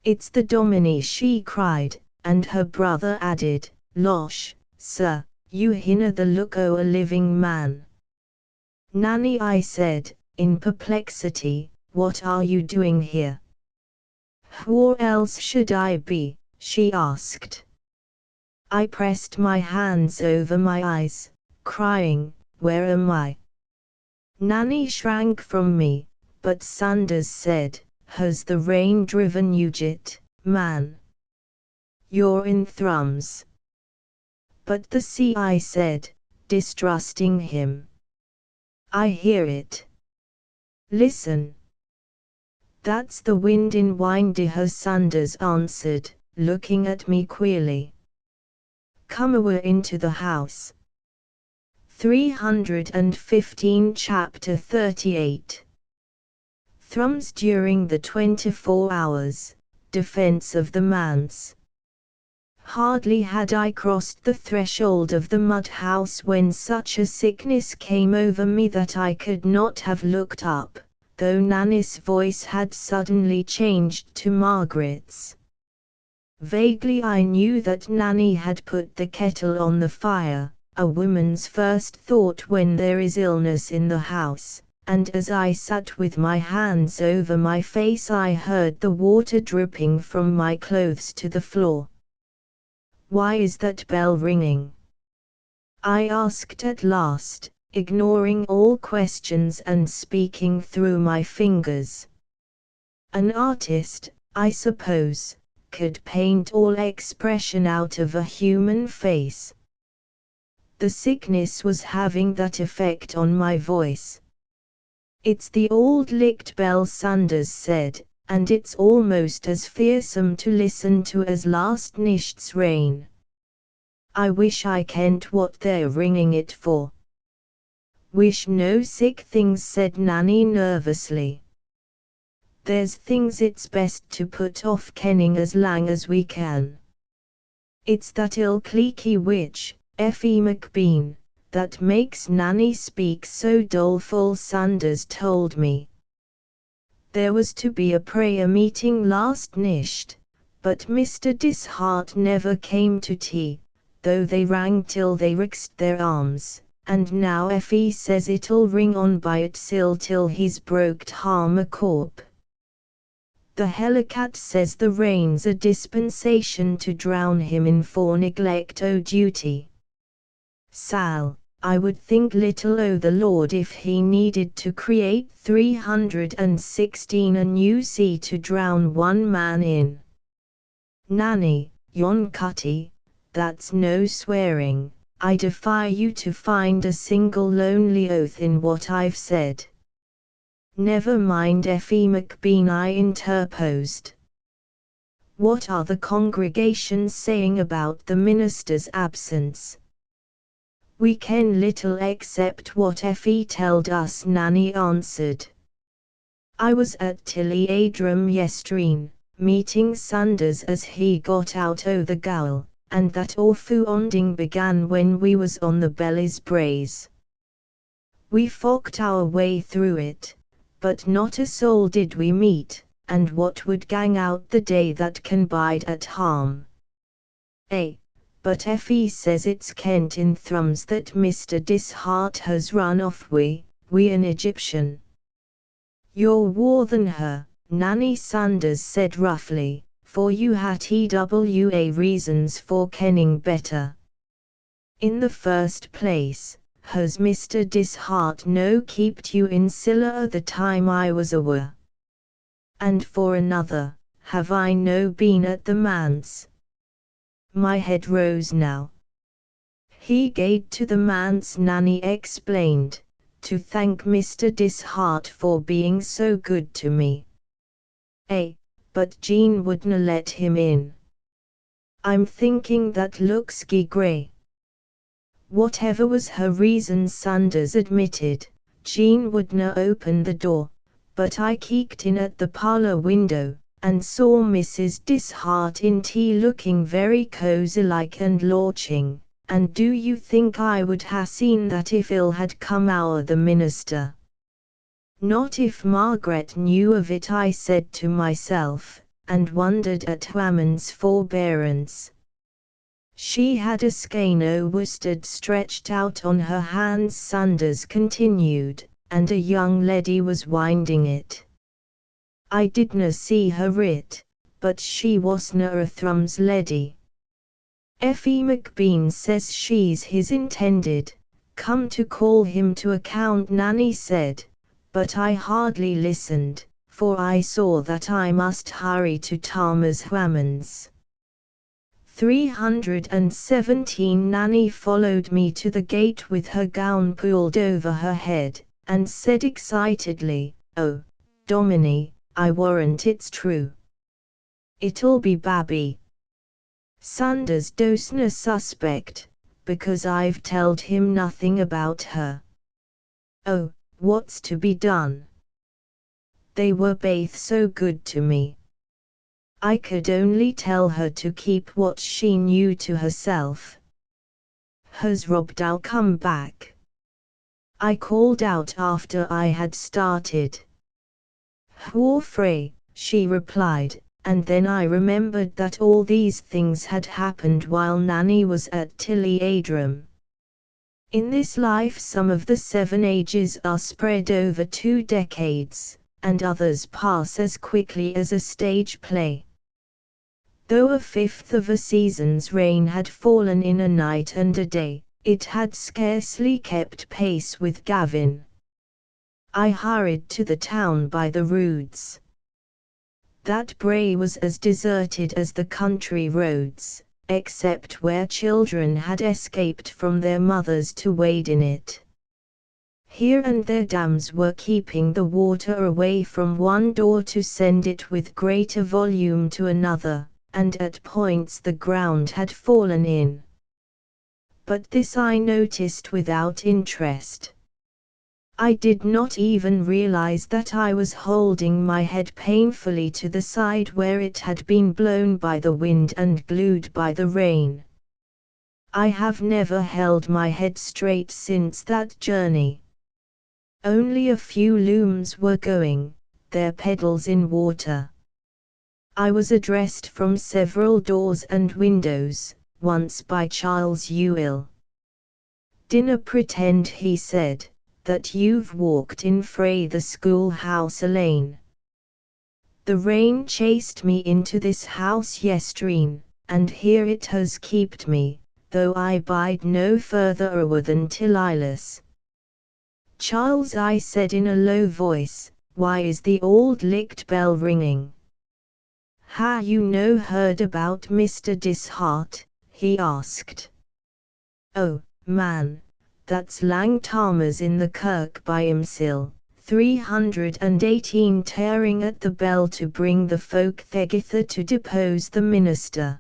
It's the Dominie, she cried, and her brother added, Losh, sir, you hinna the look o' a living man. Nanny, I said, in perplexity, what are you doing here? Where else should I be? She asked. I pressed my hands over my eyes, crying, Where am I? Nanny shrank from me, but Sanders said, Has the rain driven you yet, man? You're in Thrums. But the sea, I said, distrusting him. I hear it. Listen. That's the wind in Windeher, Sanders answered, looking at me queerly. Come awa into the house. 315 Chapter 38. Thrums during the 24 hours, defense of the manse. Hardly had I crossed the threshold of the mud house when such a sickness came over me that I could not have looked up, though Nanny's voice had suddenly changed to Margaret's. Vaguely I knew that Nanny had put the kettle on the fire, a woman's first thought when there is illness in the house, and as I sat with my hands over my face I heard the water dripping from my clothes to the floor. Why is that bell ringing? I asked at last, ignoring all questions and speaking through my fingers. An artist, I suppose, could paint all expression out of a human face. The sickness was having that effect on my voice. It's the old licked bell, Sanders said, and it's almost as fearsome to listen to as last nicht's rain. I wish I kent what they're ringing it for. Wish no sick things, said Nanny nervously. There's things it's best to put off kenning as lang as we can. It's that ill cleeky witch, Effie McBean, that makes Nanny speak so doleful, Sanders told me. There was to be a prayer meeting last nicht, but Mr. Dishart never came to tea, though they rang till they rixt their arms, and now Effie says it'll ring on by itself till he's broked harm a corp. The Helicat says the rain's a dispensation to drown him in for neglect o' duty. Sal, I would think little o' the Lord if he needed to create 316 a new sea to drown one man in. Nanny, yon cutty, that's no swearing. I defy you to find a single lonely oath in what I've said. Never mind, Effie McBean, I interposed. What are the congregations saying about the minister's absence? We ken little except what Effie telled us, Nanny answered. I was at Tilly Adram yestreen, meeting Sanders as he got out o' the gaol, and that awfu' onding began when we was on the Bellies Braes. We focked our way through it, but not a soul did we meet, and what would gang out the day that can bide at harm? But Effie says it's kent in Thrums that Mr. Dishart has run off wi' an Egyptian. You're waur than her, Nanny, Sanders said roughly, for you had EWA reasons for kenning better. In the first place, has Mr. Dishart no keeped you in Silla the time I was awa? And for another, have I no been at the manse? My head rose now. He gaed to the manse, Nanny explained, to thank Mr. Dishart for being so good to me. But Jean wouldna let him in. I'm thinking that looks grey. Whatever was her reason, Sanders admitted, Jean wouldna open the door, but I keeked in at the parlour window, and saw Mrs. Dishart in tea looking very cosy-like and lorching, and do you think I would ha' seen that if ill had come ower the minister? Not if Margaret knew of it, I said to myself, and wondered at woman's forbearance. She had a skein o' worsted stretched out on her hands, Sanders continued, and a young leddy was winding it. I didna see her writ, but she wasna a Thrums leddy. Effie McBean says she's his intended, come to call him to account, Nanny said, but I hardly listened, for I saw that I must hurry to Tarmer's Whammons. 317 Nanny followed me to the gate with her gown pulled over her head, and said excitedly, "Oh, Dominie, I warrant it's true. It'll be Babby." Sanders dosna suspect, because I've telled him nothing about her. Oh, what's to be done? They were baith so good to me. I could only tell her to keep what she knew to herself. Has Rob Dow come back? I called out after I had started. "Whaur frae?" she replied, and then I remembered that all these things had happened while Nanny was at Tilly Adram. In this life some of the 7 ages are spread over 2 decades, and others pass as quickly as a stage play. Though a fifth of a season's rain had fallen in a night and a day, it had scarcely kept pace with Gavin. I hurried to the town by the Roods. That brae was as deserted as the country roads, except where children had escaped from their mothers to wade in it. Here and there dams were keeping the water away from one door to send it with greater volume to another, and at points the ground had fallen in. But this I noticed without interest. I did not even realize that I was holding my head painfully to the side where it had been blown by the wind and glued by the rain. I have never held my head straight since that journey. Only a few looms were going, their pedals in water. I was addressed from several doors and windows, once by Charles Ewell. "Dinna pretend," he said, "that you've walked in frae the schoolhouse alane. The rain chased me into this house yestreen, and here it has keeped me, though I bide no further awa than till Ilas." "Charles," I said in a low voice, "why is the old licht bell ringing?" "Ha you no heard about Mr. Dishart?" he asked. "Oh, man, that's Lang Tarmer's in the kirk by himsel." 318 tearing at the bell to bring the folk thegither to depose the minister.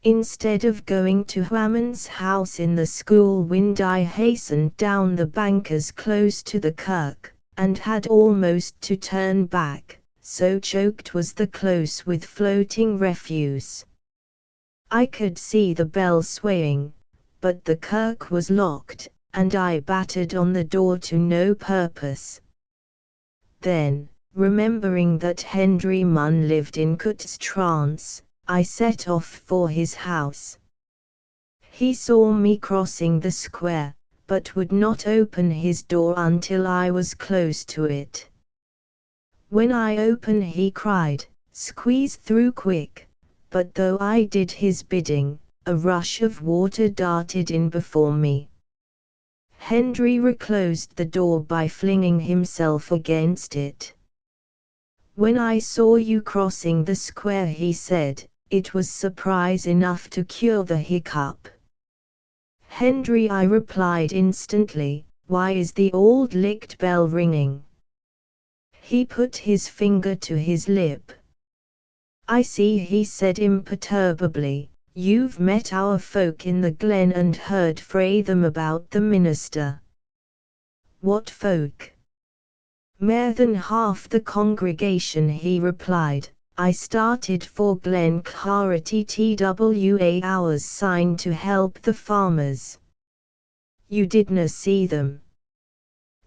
Instead of going to Whammond's house in the school wynd, I hastened down the bankers close to the kirk, and had almost to turn back, so choked was the close with floating refuse. I could see the bell swaying, but the kirk was locked, and I battered on the door to no purpose. Then, remembering that Hendry Munn lived in Cutstrance, I set off for his house. He saw me crossing the square, but would not open his door until I was close to it. When I opened, he cried, "Squeeze through quick," but though I did his bidding, a rush of water darted in before me. Hendry reclosed the door by flinging himself against it. "When I saw you crossing the square," he said, "it was surprise enough to cure the hiccup." "Hendry," I replied instantly, "why is the old licht bell ringing?" He put his finger to his lip. "I see," he said imperturbably, "you've met our folk in the glen and heard frae them about the minister." "What folk?" "Mair than half the congregation," he replied. "I started for Glen Clarity TWA hours sign to help the farmers." "You didna see them?"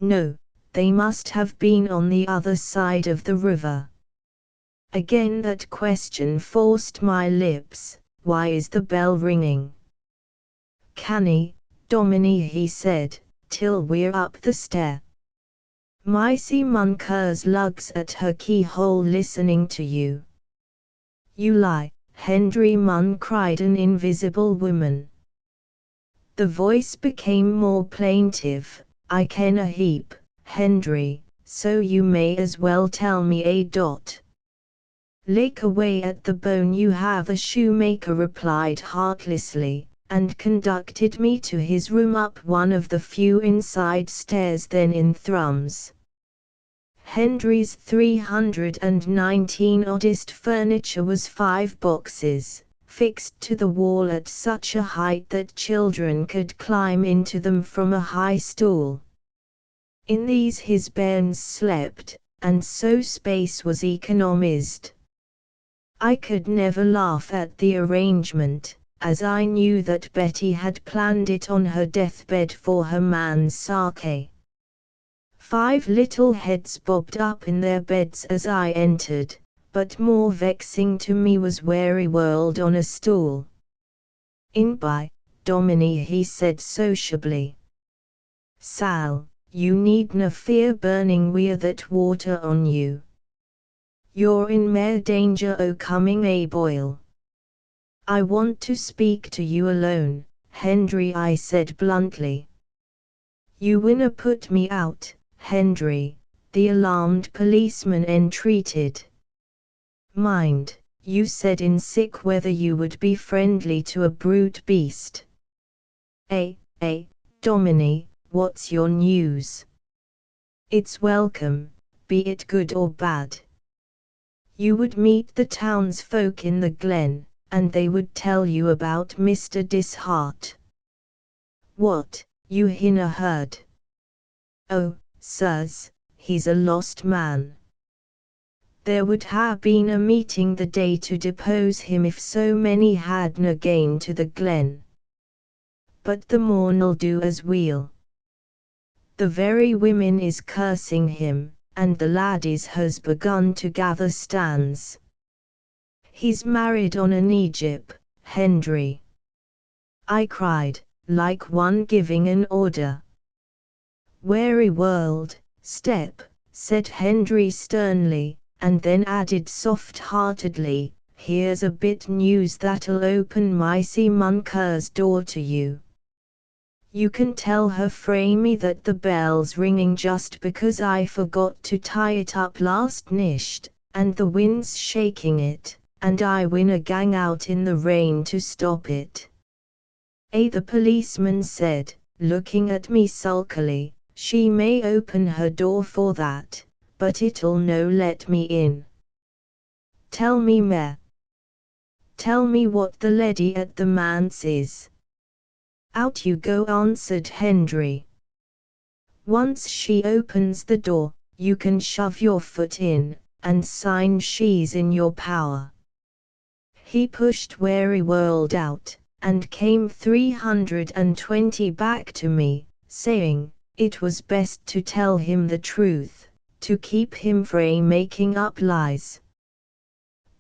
"No, they must have been on the other side of the river." Again that question forced my lips. Why is the bell ringing? Canny, Domini, he said, till we're up the stair. Maisie Munkers lugs at her keyhole listening to you. You lie, Hendry Munn, cried an invisible woman. The voice became more plaintive. I ken a heap, Hendry, so you may as well tell me a dot. Lick away at the bone you have, the shoemaker replied heartlessly, and conducted me to his room up one of the few inside stairs then in Thrums. Hendry's 319 oddest furniture was 5 boxes, fixed to the wall at such a height that children could climb into them from a high stool. In these his bairns slept, and so space was economized. I could never laugh at the arrangement, as I knew that Betty had planned it on her deathbed for her man's sake. 5 little heads bobbed up in their beds as I entered, but more vexing to me was Weary World on a stool. In by, Domini, he said sociably. Sal, you needna fear burning weir that water on you. You're in mair danger o' coming a boil. I want to speak to you alone, Hendry, I said bluntly. You winna put me out, Hendry, the alarmed policeman entreated. Mind, you said in sick weather you would be friendly to a brute beast. Domini, what's your news? It's welcome, be it good or bad. You would meet the townsfolk in the glen, and they would tell you about Mr. Dishart. What, you hinna heard? Oh, sirs, he's a lost man. There would ha' been a meeting the day to depose him if so many hadna gane to the glen. But the morn'll do as weel. The very women is cursing him, and the laddies has begun to gather stands. He's married on an Egypt, Hendry. I cried, like one giving an order. Weary World, step, said Hendry sternly, and then added soft-heartedly, here's a bit news that'll open Maisie Munker's door to you. You can tell her frae me that the bell's ringing just because I forgot to tie it up last nicht, and the wind's shaking it, and I winna gang out in the rain to stop it. The policeman said, looking at me sulkily, she may open her door for that, but it'll no let me in. Tell me mair. Tell me what the leddy at the manse is. Out you go, answered Hendry. Once she opens the door, you can shove your foot in, and sign she's in your power. He pushed Weary World out, and came 320 back to me, saying, it was best to tell him the truth, to keep him frae making up lies.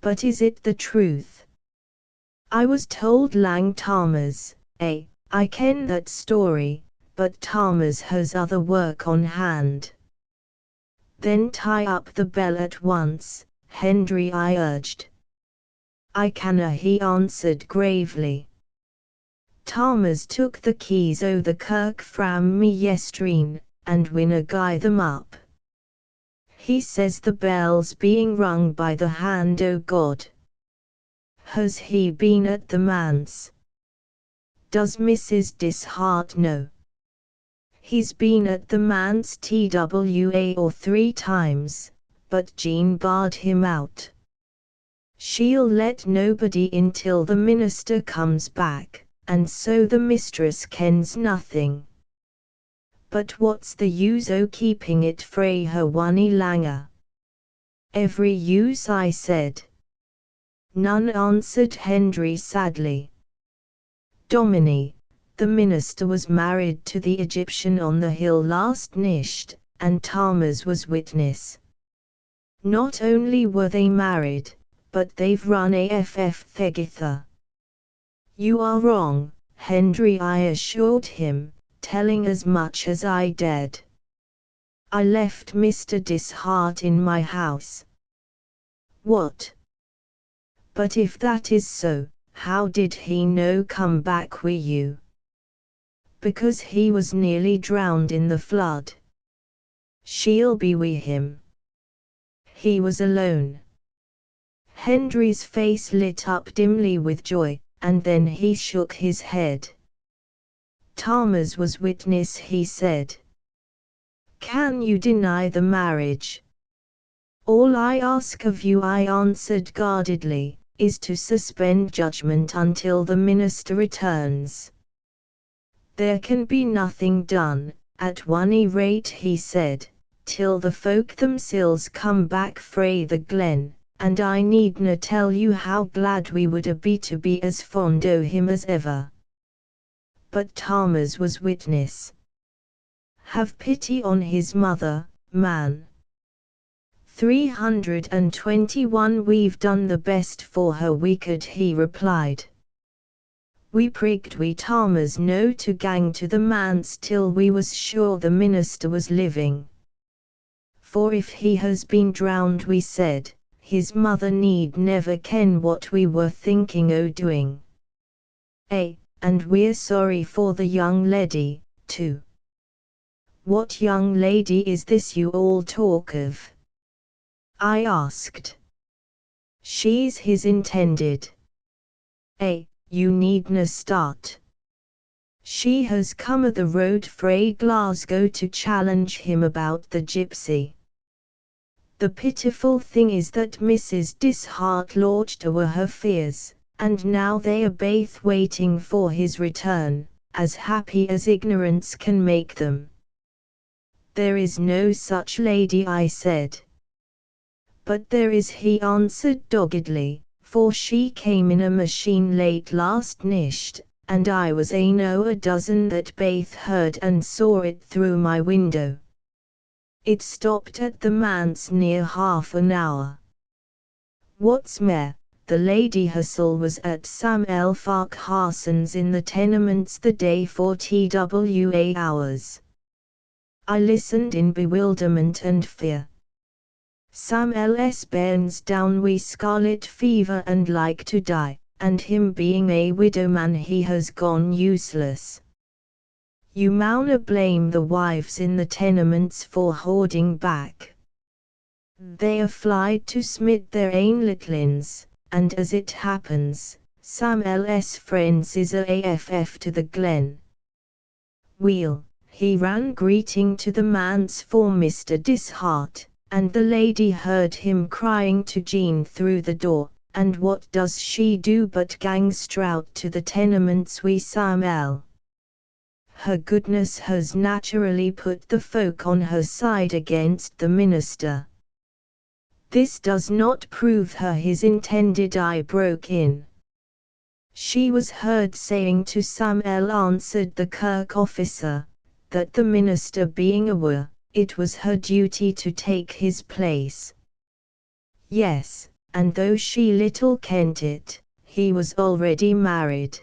But is it the truth? I was told Lang Tarmers, I ken that story, but Tarmers has other work on hand. Then tie up the bell at once, Hendry, I urged. I canna, he answered gravely. Tarmers took the keys o' the kirk fram me yestreen, and winna gie them up. He says the bell's being rung by the hand o' God. Has he been at the manse? Does Mrs. Dishart know? He's been at the manse TWA or 3 times, but Jean barred him out. She'll let nobody in till the minister comes back, and so the mistress kens nothing. But what's the use o' keeping it frae her wony langer? Every use, I said. None, answered Hendry sadly. Domini, the minister was married to the Egyptian on the hill last nicht, and Tarmers was witness. Not only were they married, but they've run AFF Thegitha. You are wrong, Henry, I assured him, telling as much as I dared. I left Mr. Dishart in my house. What? But if that is so, how did he no come back wi' you? Because he was nearly drowned in the flood. She'll be wi' him. He was alone. Henry's face lit up dimly with joy, and then he shook his head. Thomas was witness, he said. Can you deny the marriage? All I ask of you, I answered guardedly, is to suspend judgment until the minister returns. There can be nothing done, at one rate, he said, till the folk themselves come back frae the glen, and I needna tell you how glad we would a be to be as fond o' him as ever. But Thomas was witness. Have pity on his mother, man. 321 We've done the best for her we could, he replied. We prigged we Thomas no to gang to the manse till we was sure the minister was living. For if he has been drowned, we said, his mother need never ken what we were thinking o' doing. And we're sorry for the young lady, too. What young lady is this you all talk of? I asked. She's his intended. You needna start. She has come o' the road frae Glasgow to challenge him about the gypsy. The pitiful thing is that Mrs. Dishart lodged o'er her fears, and now they are baith waiting for his return, as happy as ignorance can make them. There is no such lady, I said. But there is, he answered doggedly, for she came in a machine late last nicht, and I was ane o' a dozen that baith heard and saw it through my window. It stopped at the manse near half an hour. What's mair, the lady herself was at Sam L. Farquharson's in the tenements the day for TWA hours. I listened in bewilderment and fear. Sam L.'s bairns down wi' scarlet fever and like to die, and him being a widow man, he has gone useless. You mauna blame the wives in the tenements for hoarding back. They are flyed to smit their ain littlins, and as it happens, Sam L.'s friends is a AFF to the glen. Weel, he ran greeting to the manse for Mr. Dishart, and the lady heard him crying to Jean through the door, and what does she do but gang strout to the tenements wi' Sam L. Her goodness has naturally put the folk on her side against the minister. This does not prove her his intended, I broke in. She was heard saying to Sam L, answered the kirk officer, that the minister being awa, it was her duty to take his place. Yes, and though she little kent it, he was already married.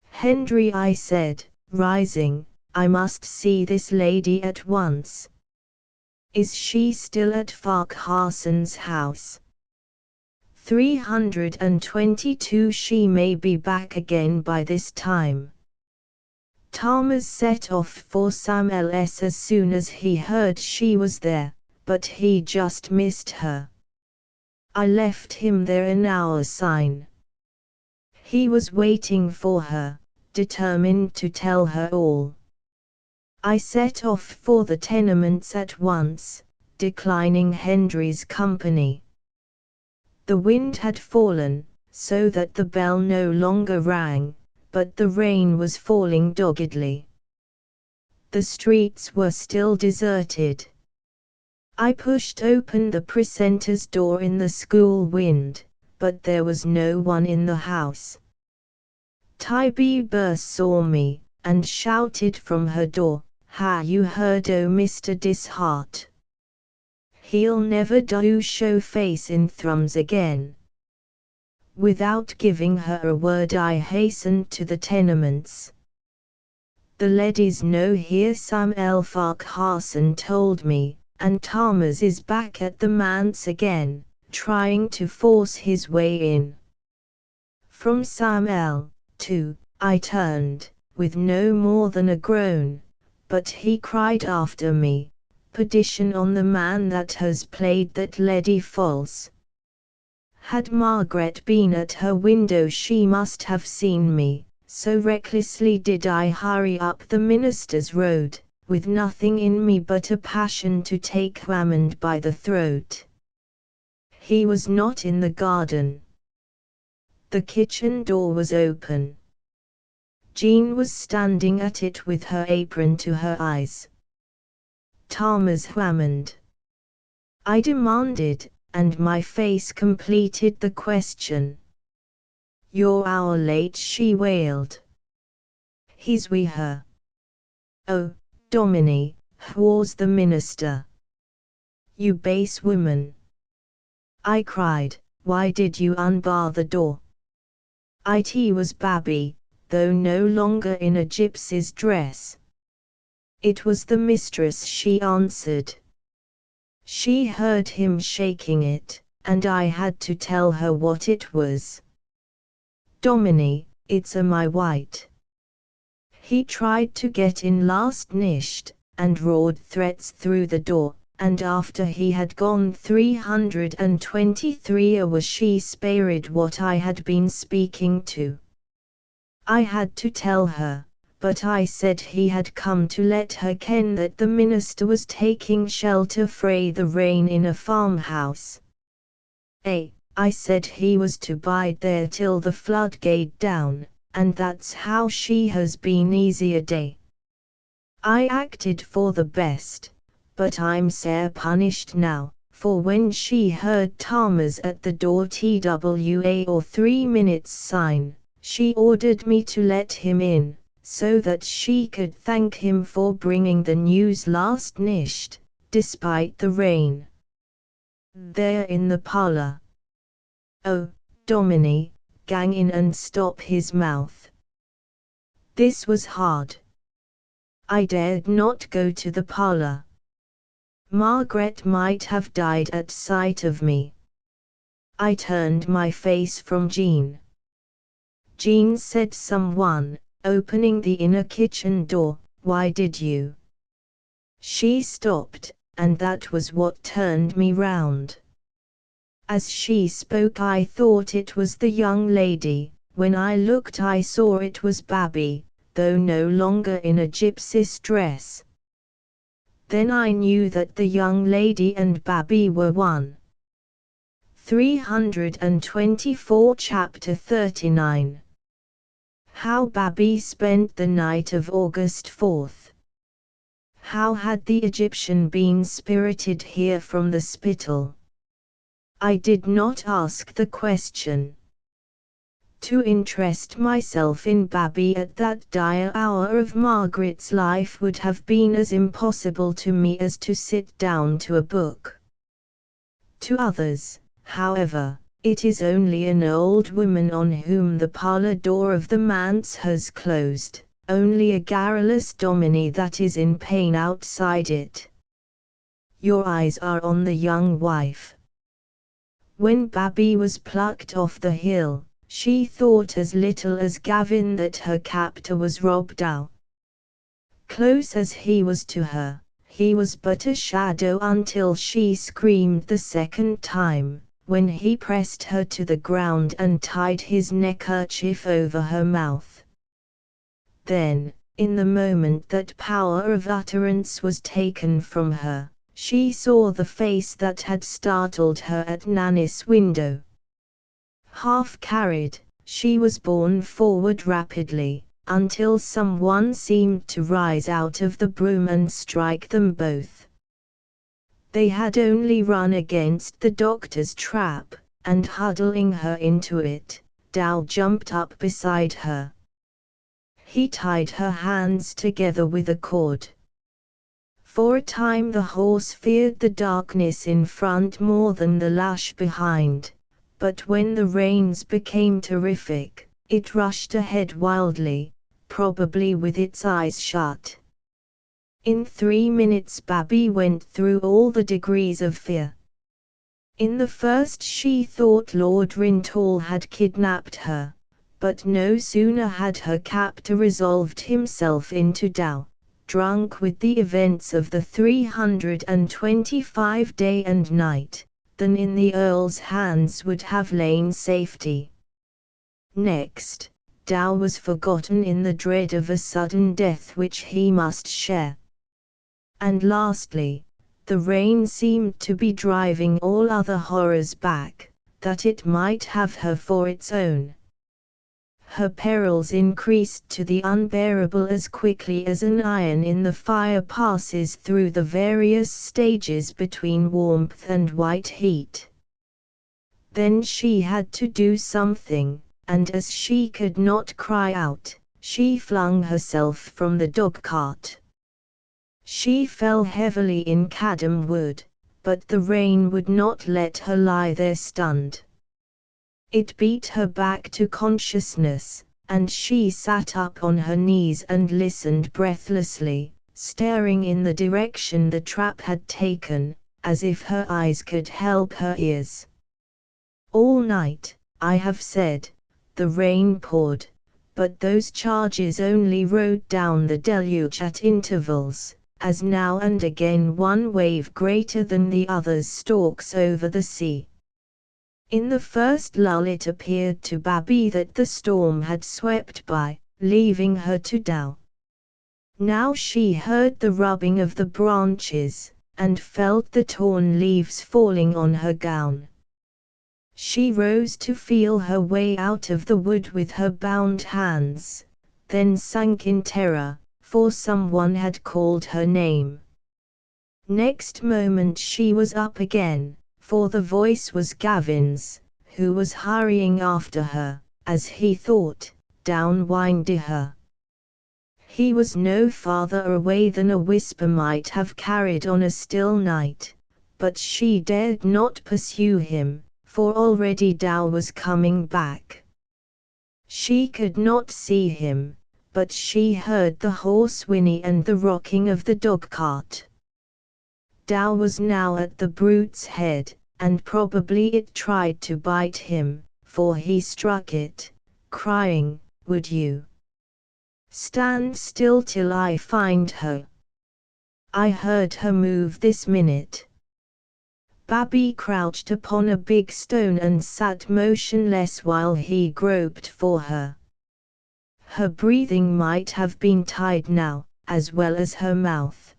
Henry, I said, rising, I must see this lady at once. Is she still at Farquharson's house? 322 She may be back again by this time. Thomas set off for Sam L.'s as soon as he heard she was there, but he just missed her. I left him there an hour syne. He was waiting for her, determined to tell her all. I set off for the tenements at once, declining Henry's company. The wind had fallen, so that the bell no longer rang, but the rain was falling doggedly. The streets were still deserted. I pushed open the precentor's door in the school wind, but there was no one in the house. Tybee Burr saw me, and shouted from her door, "Ha, you heard o' Mr. Dishart?" He'll never do show face in Thrums again. Without giving her a word I hastened to the tenements. The leddies know here Samuel Farquharson told me, and Thomas is back at the manse again, trying to force his way in. From Samuel, too, I turned, with no more than a groan, but he cried after me, "Perdition on the man that has played that leddy false." Had Margaret been at her window she must have seen me, so recklessly did I hurry up the minister's road, with nothing in me but a passion to take Hammond by the throat. He was not in the garden. The kitchen door was open. Jean was standing at it with her apron to her eyes. "Thomas Hammond?" I demanded, and my face completed the question. "You're hour late," she wailed. "He's wi' her." "Oh, Dominie," whars the minister. "You base woman!" I cried, "why did you unbar the door?" It was Barrie, though no longer in a gypsy's dress. It was the mistress, she answered. She heard him shaking it, and I had to tell her what it was. "Dominie, it's a my white." He tried to get in last nisht, and roared threats through the door, and after he had gone 323 was she spared what I had been speaking to. I had to tell her, but I said he had come to let her ken that the minister was taking shelter frae the rain in a farmhouse. I said he was to bide there till the flood gaed down, and that's how she has been easier day. I acted for the best, but I'm sair punished now, for when she heard Thomas at the door TWA or 3 minutes sign, she ordered me to let him in, so that she could thank him for bringing the news last nisht, despite the rain. There in the parlour. "Oh, Dominie, gang in and stop his mouth." This was hard. I dared not go to the parlour. Margaret might have died at sight of me. I turned my face from Jean. "Jean," said someone, opening the inner kitchen door, "why did you?" She stopped, and that was what turned me round. As she spoke I thought it was the young lady. When I looked I saw it was Barrie, though no longer in a gypsy's dress. Then I knew that the young lady and Barrie were one. 324 Chapter 39. How Barrie spent the night of August 4th. How had the Egyptian been spirited here from the spittle? I did not ask the question. To interest myself in Barrie at that dire hour of Margaret's life would have been as impossible to me as to sit down to a book. To others, however, it is only an old woman on whom the parlour door of the manse has closed, only a garrulous Dominie that is in pain outside it. Your eyes are on the young wife. When Barrie was plucked off the hill, she thought as little as Gavin that her captor was robbed out. Close as he was to her, he was but a shadow until she screamed the second time, when he pressed her to the ground and tied his neckerchief over her mouth. Then, in the moment that power of utterance was taken from her, she saw the face that had startled her at Nanny's window. Half carried, she was borne forward rapidly, until someone seemed to rise out of the broom and strike them both. They had only run against the doctor's trap, and huddling her into it, Dow jumped up beside her. He tied her hands together with a cord. For a time the horse feared the darkness in front more than the lash behind, but when the rains became terrific, it rushed ahead wildly, probably with its eyes shut. In 3 minutes Barrie went through all the degrees of fear. In the first she thought Lord Rintoul had kidnapped her, but no sooner had her captor resolved himself into Tao, drunk with the events of the 325 day and night, than in the Earl's hands would have lain safety. Next, Tao was forgotten in the dread of a sudden death which he must share. And lastly, the rain seemed to be driving all other horrors back, that it might have her for its own. Her perils increased to the unbearable as quickly as an iron in the fire passes through the various stages between warmth and white heat. Then she had to do something, and as she could not cry out, she flung herself from the dog-cart. She fell heavily in Cadam Wood, but the rain would not let her lie there stunned. It beat her back to consciousness, and she sat up on her knees and listened breathlessly, staring in the direction the trap had taken, as if her eyes could help her ears. All night, I have said, the rain poured, but those charges only rode down the deluge at intervals, as now and again one wave greater than the others stalks over the sea. In the first lull it appeared to Barrie that the storm had swept by, leaving her to Tao. Now she heard the rubbing of the branches, and felt the torn leaves falling on her gown. She rose to feel her way out of the wood with her bound hands, then sank in terror, for someone had called her name. Next moment she was up again, for the voice was Gavin's, who was hurrying after her, as he thought, down Windyher. He was no farther away than a whisper might have carried on a still night, but she dared not pursue him, for already Tao was coming back. She could not see him, but she heard the horse whinny and the rocking of the dog-cart. Tao was now at the brute's head, and probably it tried to bite him, for he struck it, crying, "Would you stand still till I find her? I heard her move this minute." Barrie crouched upon a big stone and sat motionless while he groped for her. Her breathing might have been tied now, as well as her mouth.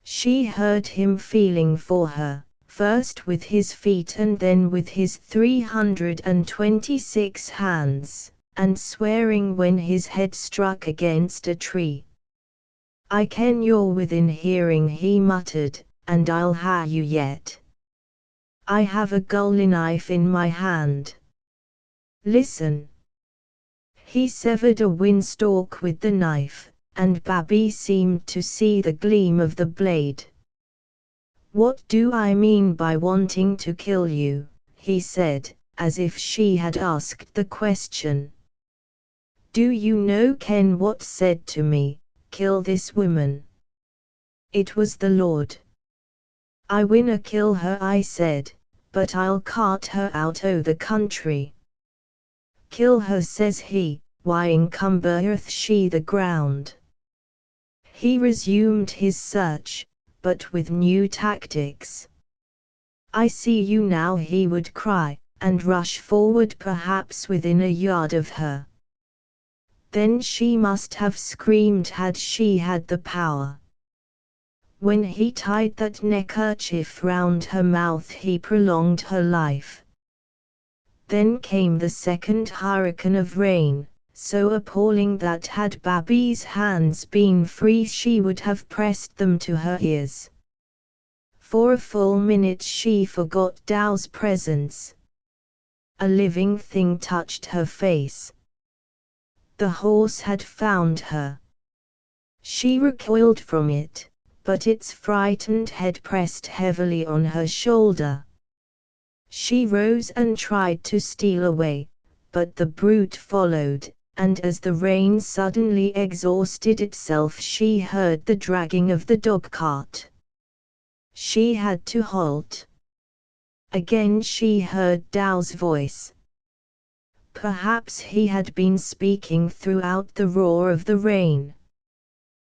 She heard him feeling for her, first with his feet and then with his 326 hands, and swearing when his head struck against a tree. "I ken you're within hearing," he muttered, "and I'll ha' you yet. I have a gully knife in my hand. Listen." He severed a winstalk with the knife, and Barrie seemed to see the gleam of the blade. "What do I mean by wanting to kill you?" he said, as if she had asked the question. "Do you no ken what said to me, 'Kill this woman'? It was the Lord. I winna kill her, I said, but I'll cart her out o' the country." "Kill her," says he, "why encumbereth she the ground?" He resumed his search, but with new tactics. "I see you now," he would cry, and rush forward perhaps within a yard of her. Then she must have screamed had she had the power. When he tied that neckerchief round her mouth he prolonged her life. Then came the second hurricane of rain, so appalling that had Barrie's hands been free she would have pressed them to her ears. For a full minute she forgot Tao's presence. A living thing touched her face. The horse had found her. She recoiled from it, but its frightened head pressed heavily on her shoulder. She rose and tried to steal away, but the brute followed, and as the rain suddenly exhausted itself she heard the dragging of the dog-cart. She had to halt. Again she heard Dao's voice. Perhaps he had been speaking throughout the roar of the rain.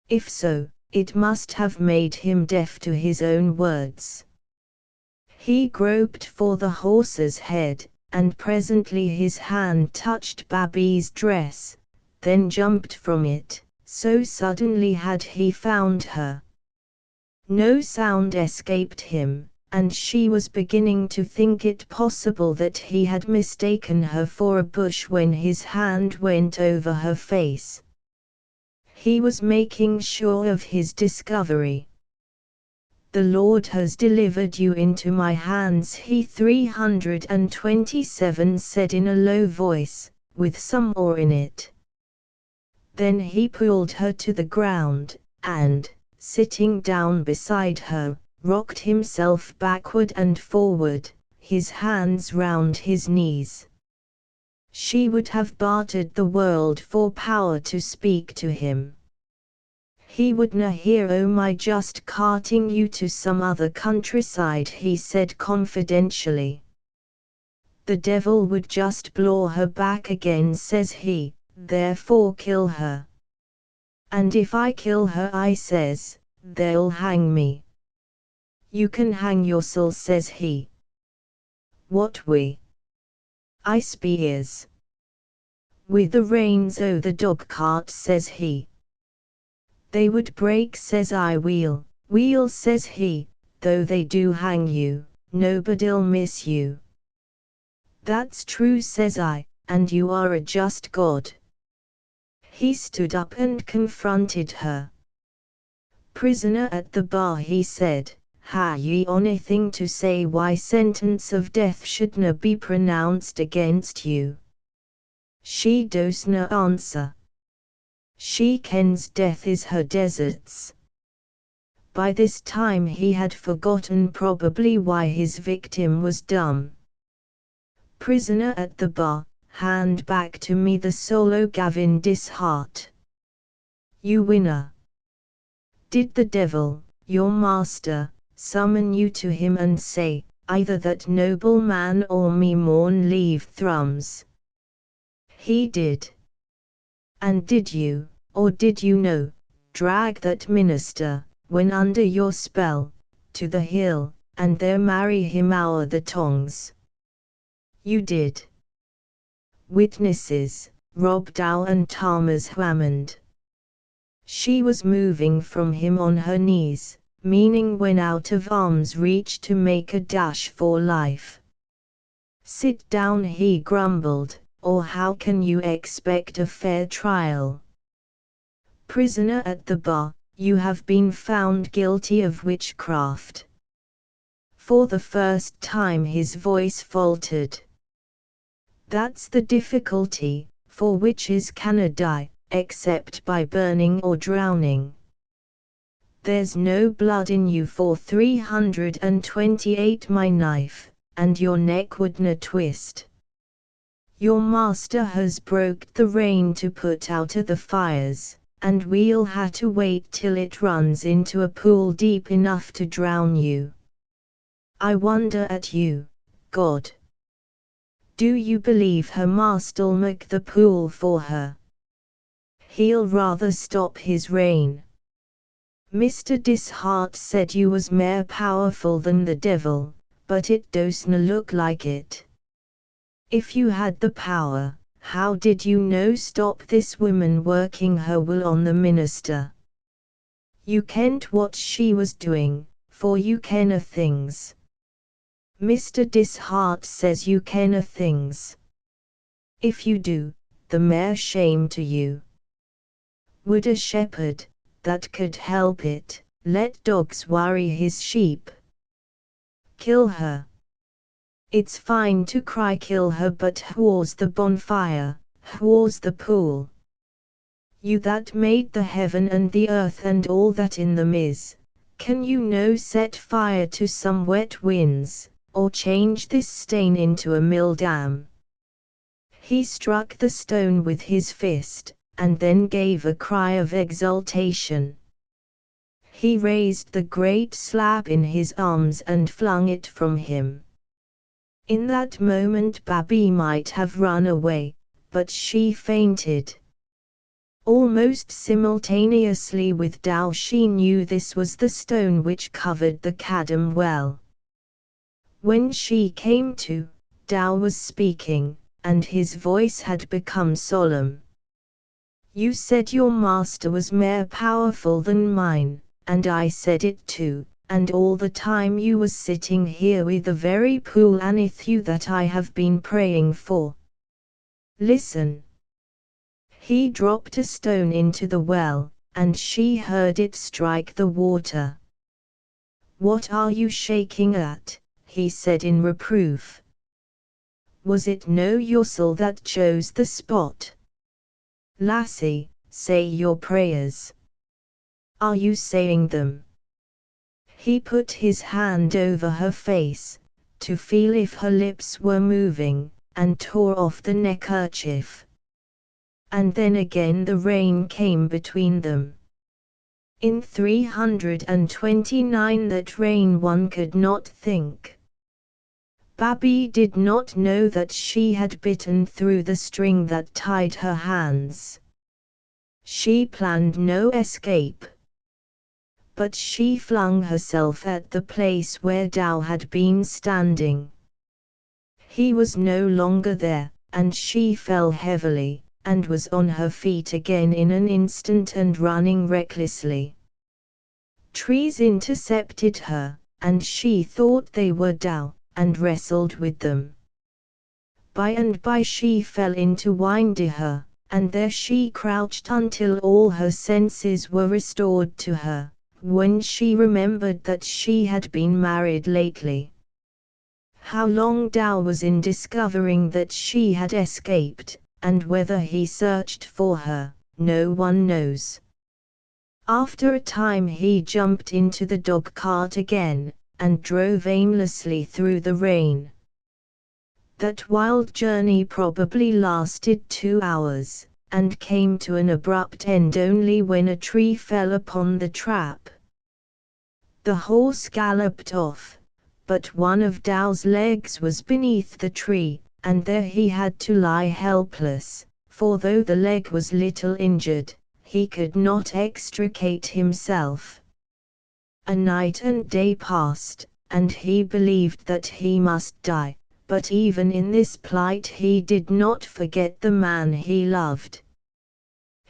If so, it must have made him deaf to his own words. He groped for the horse's head, and presently his hand touched Barrie's dress, then jumped from it, so suddenly had he found her. No sound escaped him, and she was beginning to think it possible that he had mistaken her for a bush when his hand went over her face. He was making sure of his discovery. "The Lord has delivered you into my hands," he 327 said in a low voice, with some awe in it. Then he pulled her to the ground, and, sitting down beside her, rocked himself backward and forward, his hands round his knees. She would have bartered the world for power to speak to him. "He would na hear o' my just carting you to some other countryside," he said confidentially. "The devil would just blaw her back again," says he, "therefore kill her. And if I kill her," I says, "they'll hang me." "You can hang yoursel," says he. "What we?" "I spears." "With the reins o' the dog-cart," says he. "They would break," says I. "Weel, says he, "though they do hang you, nobody'll miss you." "That's true," says I, "and you are a just God." He stood up and confronted her. "Prisoner at the bar," he said, "ha' ye onything to say why sentence of death shouldna be pronounced against you?" She dostna answer. She kens death is her deserts. By this time he had forgotten probably why his victim was dumb. "Prisoner at the bar, hand back to me the solo Gavin Dishart. You winner. Did the devil, your master, summon you to him and say, either that noble man or me maun leave Thrums?" "He did." "And did you, or did you no, drag that minister, when under your spell, to the hill, and there marry him o'er the tongs?" "You did." "Witnesses, Rob Dow and Thomas Hammond." She was moving from him on her knees, meaning when out of arm's reach to make a dash for life. "Sit down," he grumbled, "or how can you expect a fair trial? Prisoner at the bar, you have been found guilty of witchcraft." For the first time his voice faltered. "That's the difficulty, for witches canna die, except by burning or drowning. There's no blood in you for 328 my knife, and your neck wouldna twist. Your master has broke the rain to put out the fires, and we'll ha' to wait till it runs into a pool deep enough to drown you. I wonder at you, God. Do you believe her master'll make the pool for her? He'll rather stop his rain." "Mr. Dishart said you was mair powerful than the devil, but it dostna look like it. If you had the power, how did you no stop this woman working her will on the minister? You kent what she was doing, for you kenna things." "Mr. Dishart says you kenna things. If you do, the mair shame to you. Would a shepherd, that could help it, let dogs worry his sheep? Kill her. It's fine to cry kill her, but whar's the bonfire, whar's the pool? You that made the heaven and the earth and all that in them is, Can you no set fire to some wet winds, or change this stain into a mill dam? He struck the stone with his fist, and then gave a cry of exultation. He raised the great slab in his arms and flung it from him. In that moment Barrie might have run away, but she fainted. Almost simultaneously with Tao she knew this was the stone which covered the Kadam well. When she came to, Tao was speaking, and his voice had become solemn. You said your master was more powerful than mine, and I said it too, and all the time you was sitting here with the very Pulanithu that I have been praying for. Listen. He dropped a stone into the well, and she heard it strike the water. What are you shaking at? He said in reproof. Was it no yourself that chose the spot? Lassie, say your prayers. Are you saying them? He put his hand over her face, to feel if her lips were moving, and tore off the neckerchief. And then again the rain came between them. In 329 that rain one could not think. Barrie did not know that she had bitten through the string that tied her hands. She planned no escape. But she flung herself at the place where Tao had been standing. He was no longer there, and she fell heavily, and was on her feet again in an instant and running recklessly. Trees intercepted her, and she thought they were Tao, and wrestled with them. By and by she fell into Windeher, and there she crouched until all her senses were restored to her, when she remembered that she had been married lately. How long Tao was in discovering that she had escaped, and whether he searched for her, no one knows. After a time he jumped into the dog-cart again, and drove aimlessly through the rain. That wild journey probably lasted 2 hours, and came to an abrupt end only when a tree fell upon the trap. The horse galloped off, but one of Tao's legs was beneath the tree, and there he had to lie helpless, for though the leg was little injured, he could not extricate himself. A night and day passed, and he believed that he must die, but even in this plight he did not forget the man he loved.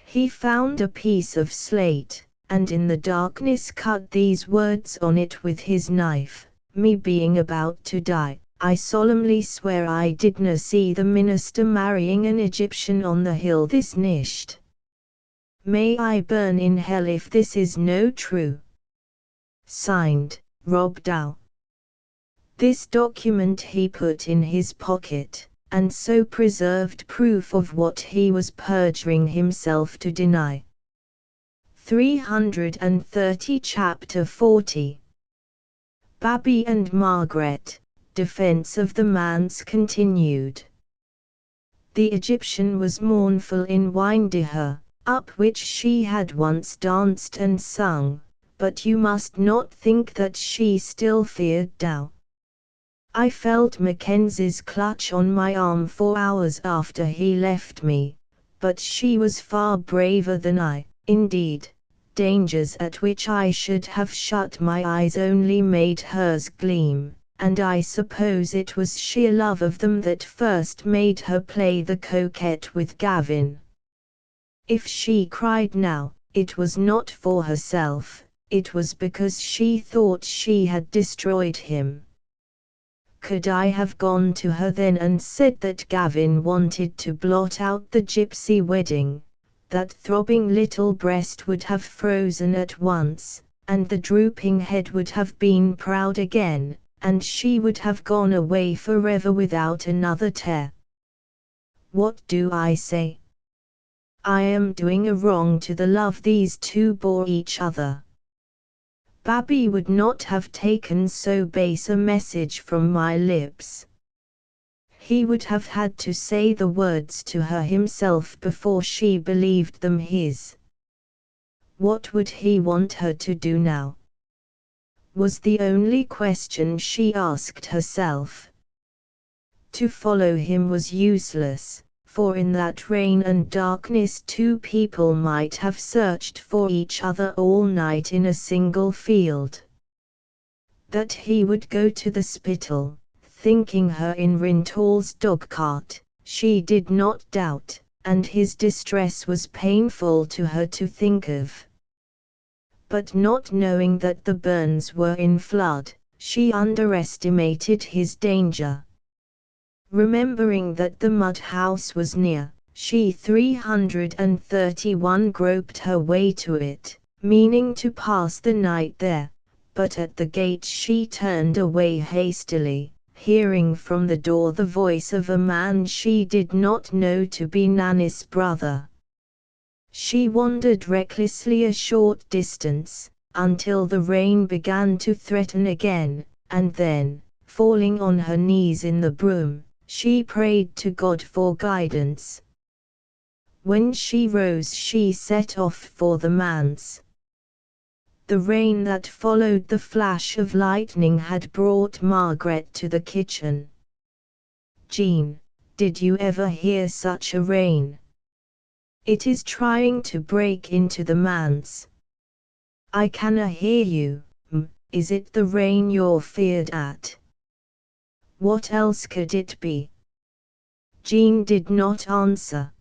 He found a piece of slate, and in the darkness cut these words on it with his knife, me being about to die, I solemnly swear I didna see the minister marrying an Egyptian on the hill this nisht. May I burn in hell if this is no true. Signed, Rob Dow. This document he put in his pocket, and so preserved proof of what he was perjuring himself to deny. 330 Chapter 40. Barrie and Margaret, defense of the manse continued. The Egyptian was mournful in Windeher, up which she had once danced and sung, but you must not think that she still feared Tao. I felt Mackenzie's clutch on my arm for hours after he left me, but she was far braver than I. Indeed, dangers at which I should have shut my eyes only made hers gleam, and I suppose it was sheer love of them that first made her play the coquette with Gavin. If she cried now, it was not for herself, it was because she thought she had destroyed him. Could I have gone to her then and said that Gavin wanted to blot out the gypsy wedding, that throbbing little breast would have frozen at once, and the drooping head would have been proud again, and she would have gone away forever without another tear. What do I say? I am doing a wrong to the love these two bore each other. Barrie would not have taken so base a message from my lips. He would have had to say the words to her himself before she believed them his. What would he want her to do now? Was the only question she asked herself. To follow him was useless, for in that rain and darkness two people might have searched for each other all night in a single field. That he would go to the Spittal, thinking her in Rintoul's dogcart, she did not doubt, and his distress was painful to her to think of. But not knowing that the burns were in flood, she underestimated his danger. Remembering that the mud house was near, she 331 groped her way to it, meaning to pass the night there, but at the gate she turned away hastily, hearing from the door the voice of a man she did not know to be Nanny's brother. She wandered recklessly a short distance, until the rain began to threaten again, and then, falling on her knees in the broom, she prayed to God for guidance. When she rose she set off for the manse. The rain that followed the flash of lightning had brought Margaret to the kitchen. "Jean, did you ever hear such a rain? It is trying to break into the manse. I canna hear you, is it the rain you're feared at? What else could it be?" Jean did not answer.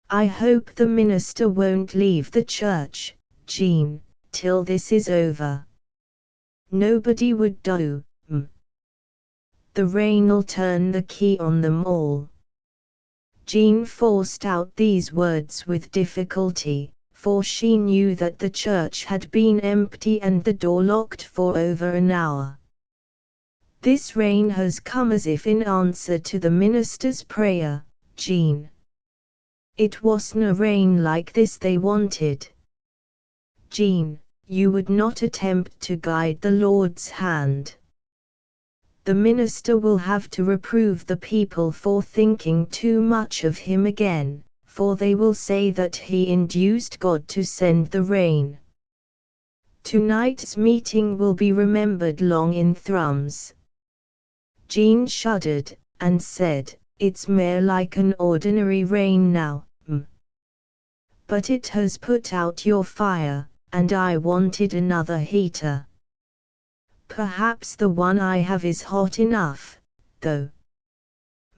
"I hope the minister won't leave the church, Jean, till this is over. Nobody would do, The rain'll turn the key on them all." Jean forced out these words with difficulty, for she knew that the church had been empty and the door locked for over an hour. "This rain has come as if in answer to the minister's prayer, Jean. It wasna rain like this they wanted. Jean, you would not attempt to guide the Lord's hand. The minister will have to reprove the people for thinking too much of him again, for they will say that he induced God to send the rain. Tonight's meeting will be remembered long in Thrums." Jean shuddered, and said, "It's mere like an ordinary rain now, But it has put out your fire, and I wanted another heater. Perhaps the one I have is hot enough, though."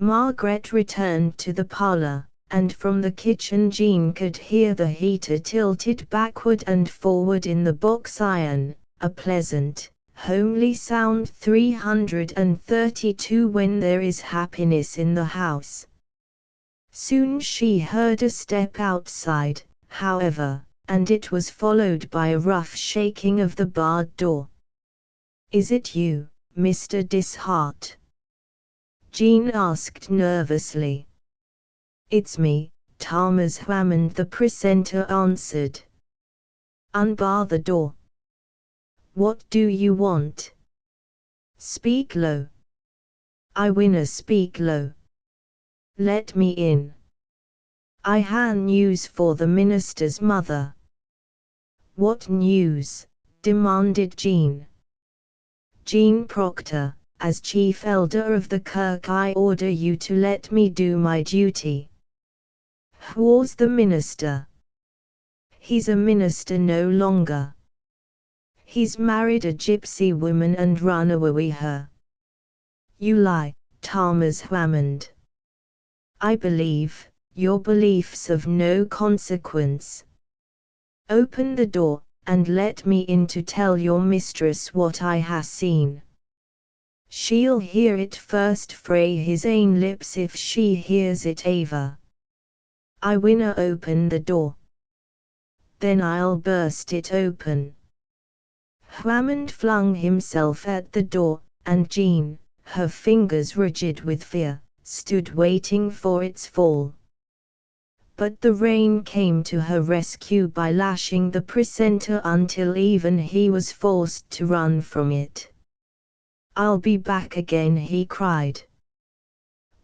Margaret returned to the parlour, and from the kitchen Jean could hear the heater tilted backward and forward in the box iron, a pleasant, homely sound 332 when there is happiness in the house. Soon she heard a step outside, however, and it was followed by a rough shaking of the barred door. "Is it you, Mr. Dishart?" Jean asked nervously. "It's me, Thomas Hammond," the precentor answered. "Unbar the door." "What do you want?" "Speak low." "I winna speak low." "Let me in. I han news for the minister's mother." "What news?" demanded Jean. "Jean Proctor, as chief elder of the kirk I order you to let me do my duty." "Who's the minister?" "He's a minister no longer. He's married a gypsy woman and run away with her." "You lie, Thomas Hammond. I believe, your belief's of no consequence. Open the door, and let me in to tell your mistress what I ha seen. She'll hear it first frae his ain lips if she hears it ever. I winna open the door. Then I'll burst it open." Hammond flung himself at the door, and Jean, her fingers rigid with fear, stood waiting for its fall. but the rain came to her rescue by lashing the precentor until even he was forced to run from it. "I'll be back again," he cried.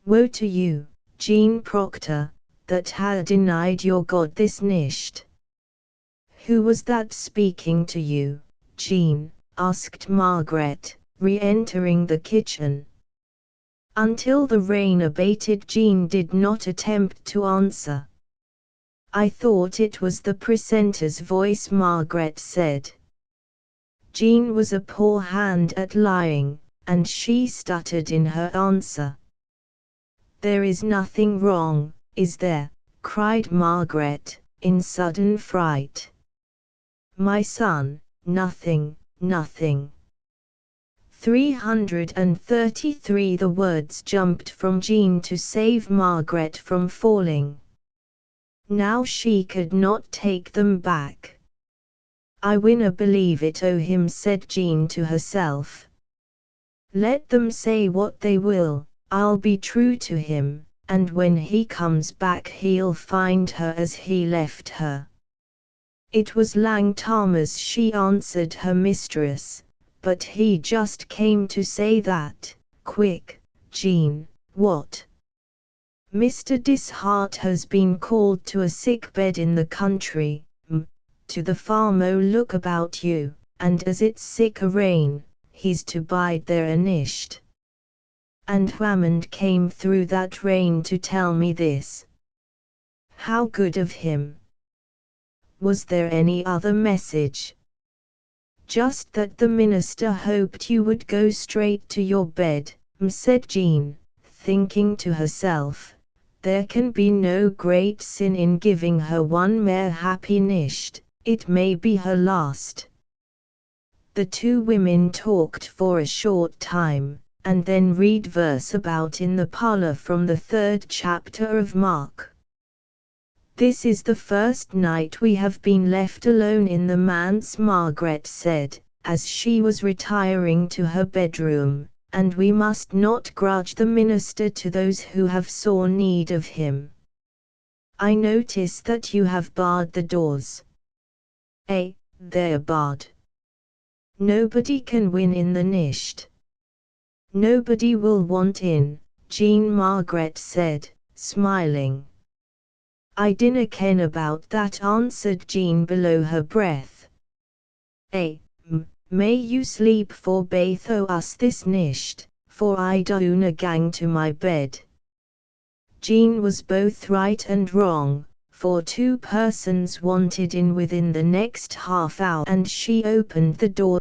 "Woe to you, Jean Proctor, that ha' denied your God this nicht." "Who was that speaking to you, Jean?" asked Margaret, re-entering the kitchen. Until the rain abated, Jean did not attempt to answer. "I thought it was the precentor's voice," Margaret said. Jean was a poor hand at lying, and she stuttered in her answer. "There is nothing wrong, is there?" cried Margaret, in sudden fright. "My son, nothing, nothing." 333 The words jumped from Jean to save Margaret from falling. Now she could not take them back. "I winna believe it o' him," said Jean to herself. "Let them say what they will, I'll be true to him, and when he comes back he'll find her as he left her." "It was Lang Thomas," she answered her mistress, "but he just came to say that." "Quick, Jean, what?" "Mr. Dishart has been called to a sick bed in the country, to the farm. Oh, look about you, and as it's sick a rain, he's to bide there a nicht. And Hammond came through that rain to tell me this. How good of him." "Was there any other message?" "Just that the minister hoped you would go straight to your bed," said Jean, thinking to herself, "There can be no great sin in giving her one mere happy nicht, it may be her last." The two women talked for a short time, and then read verse about in the parlor from the 3rd chapter of Mark. "This is the first night we have been left alone in the manse," Margaret said, as she was retiring to her bedroom, "and we must not grudge the minister to those who have sore need of him. I notice that you have barred the doors." "They're barred. Nobody can win in the nicht." "Nobody will want in," Jean Margaret said, smiling. "I dinna ken about that," answered Jean below her breath. May you sleep for baith o' us this nicht, for I doona gang to my bed." Jean was both right and wrong, for 2 persons wanted in within the next half hour, and she opened the door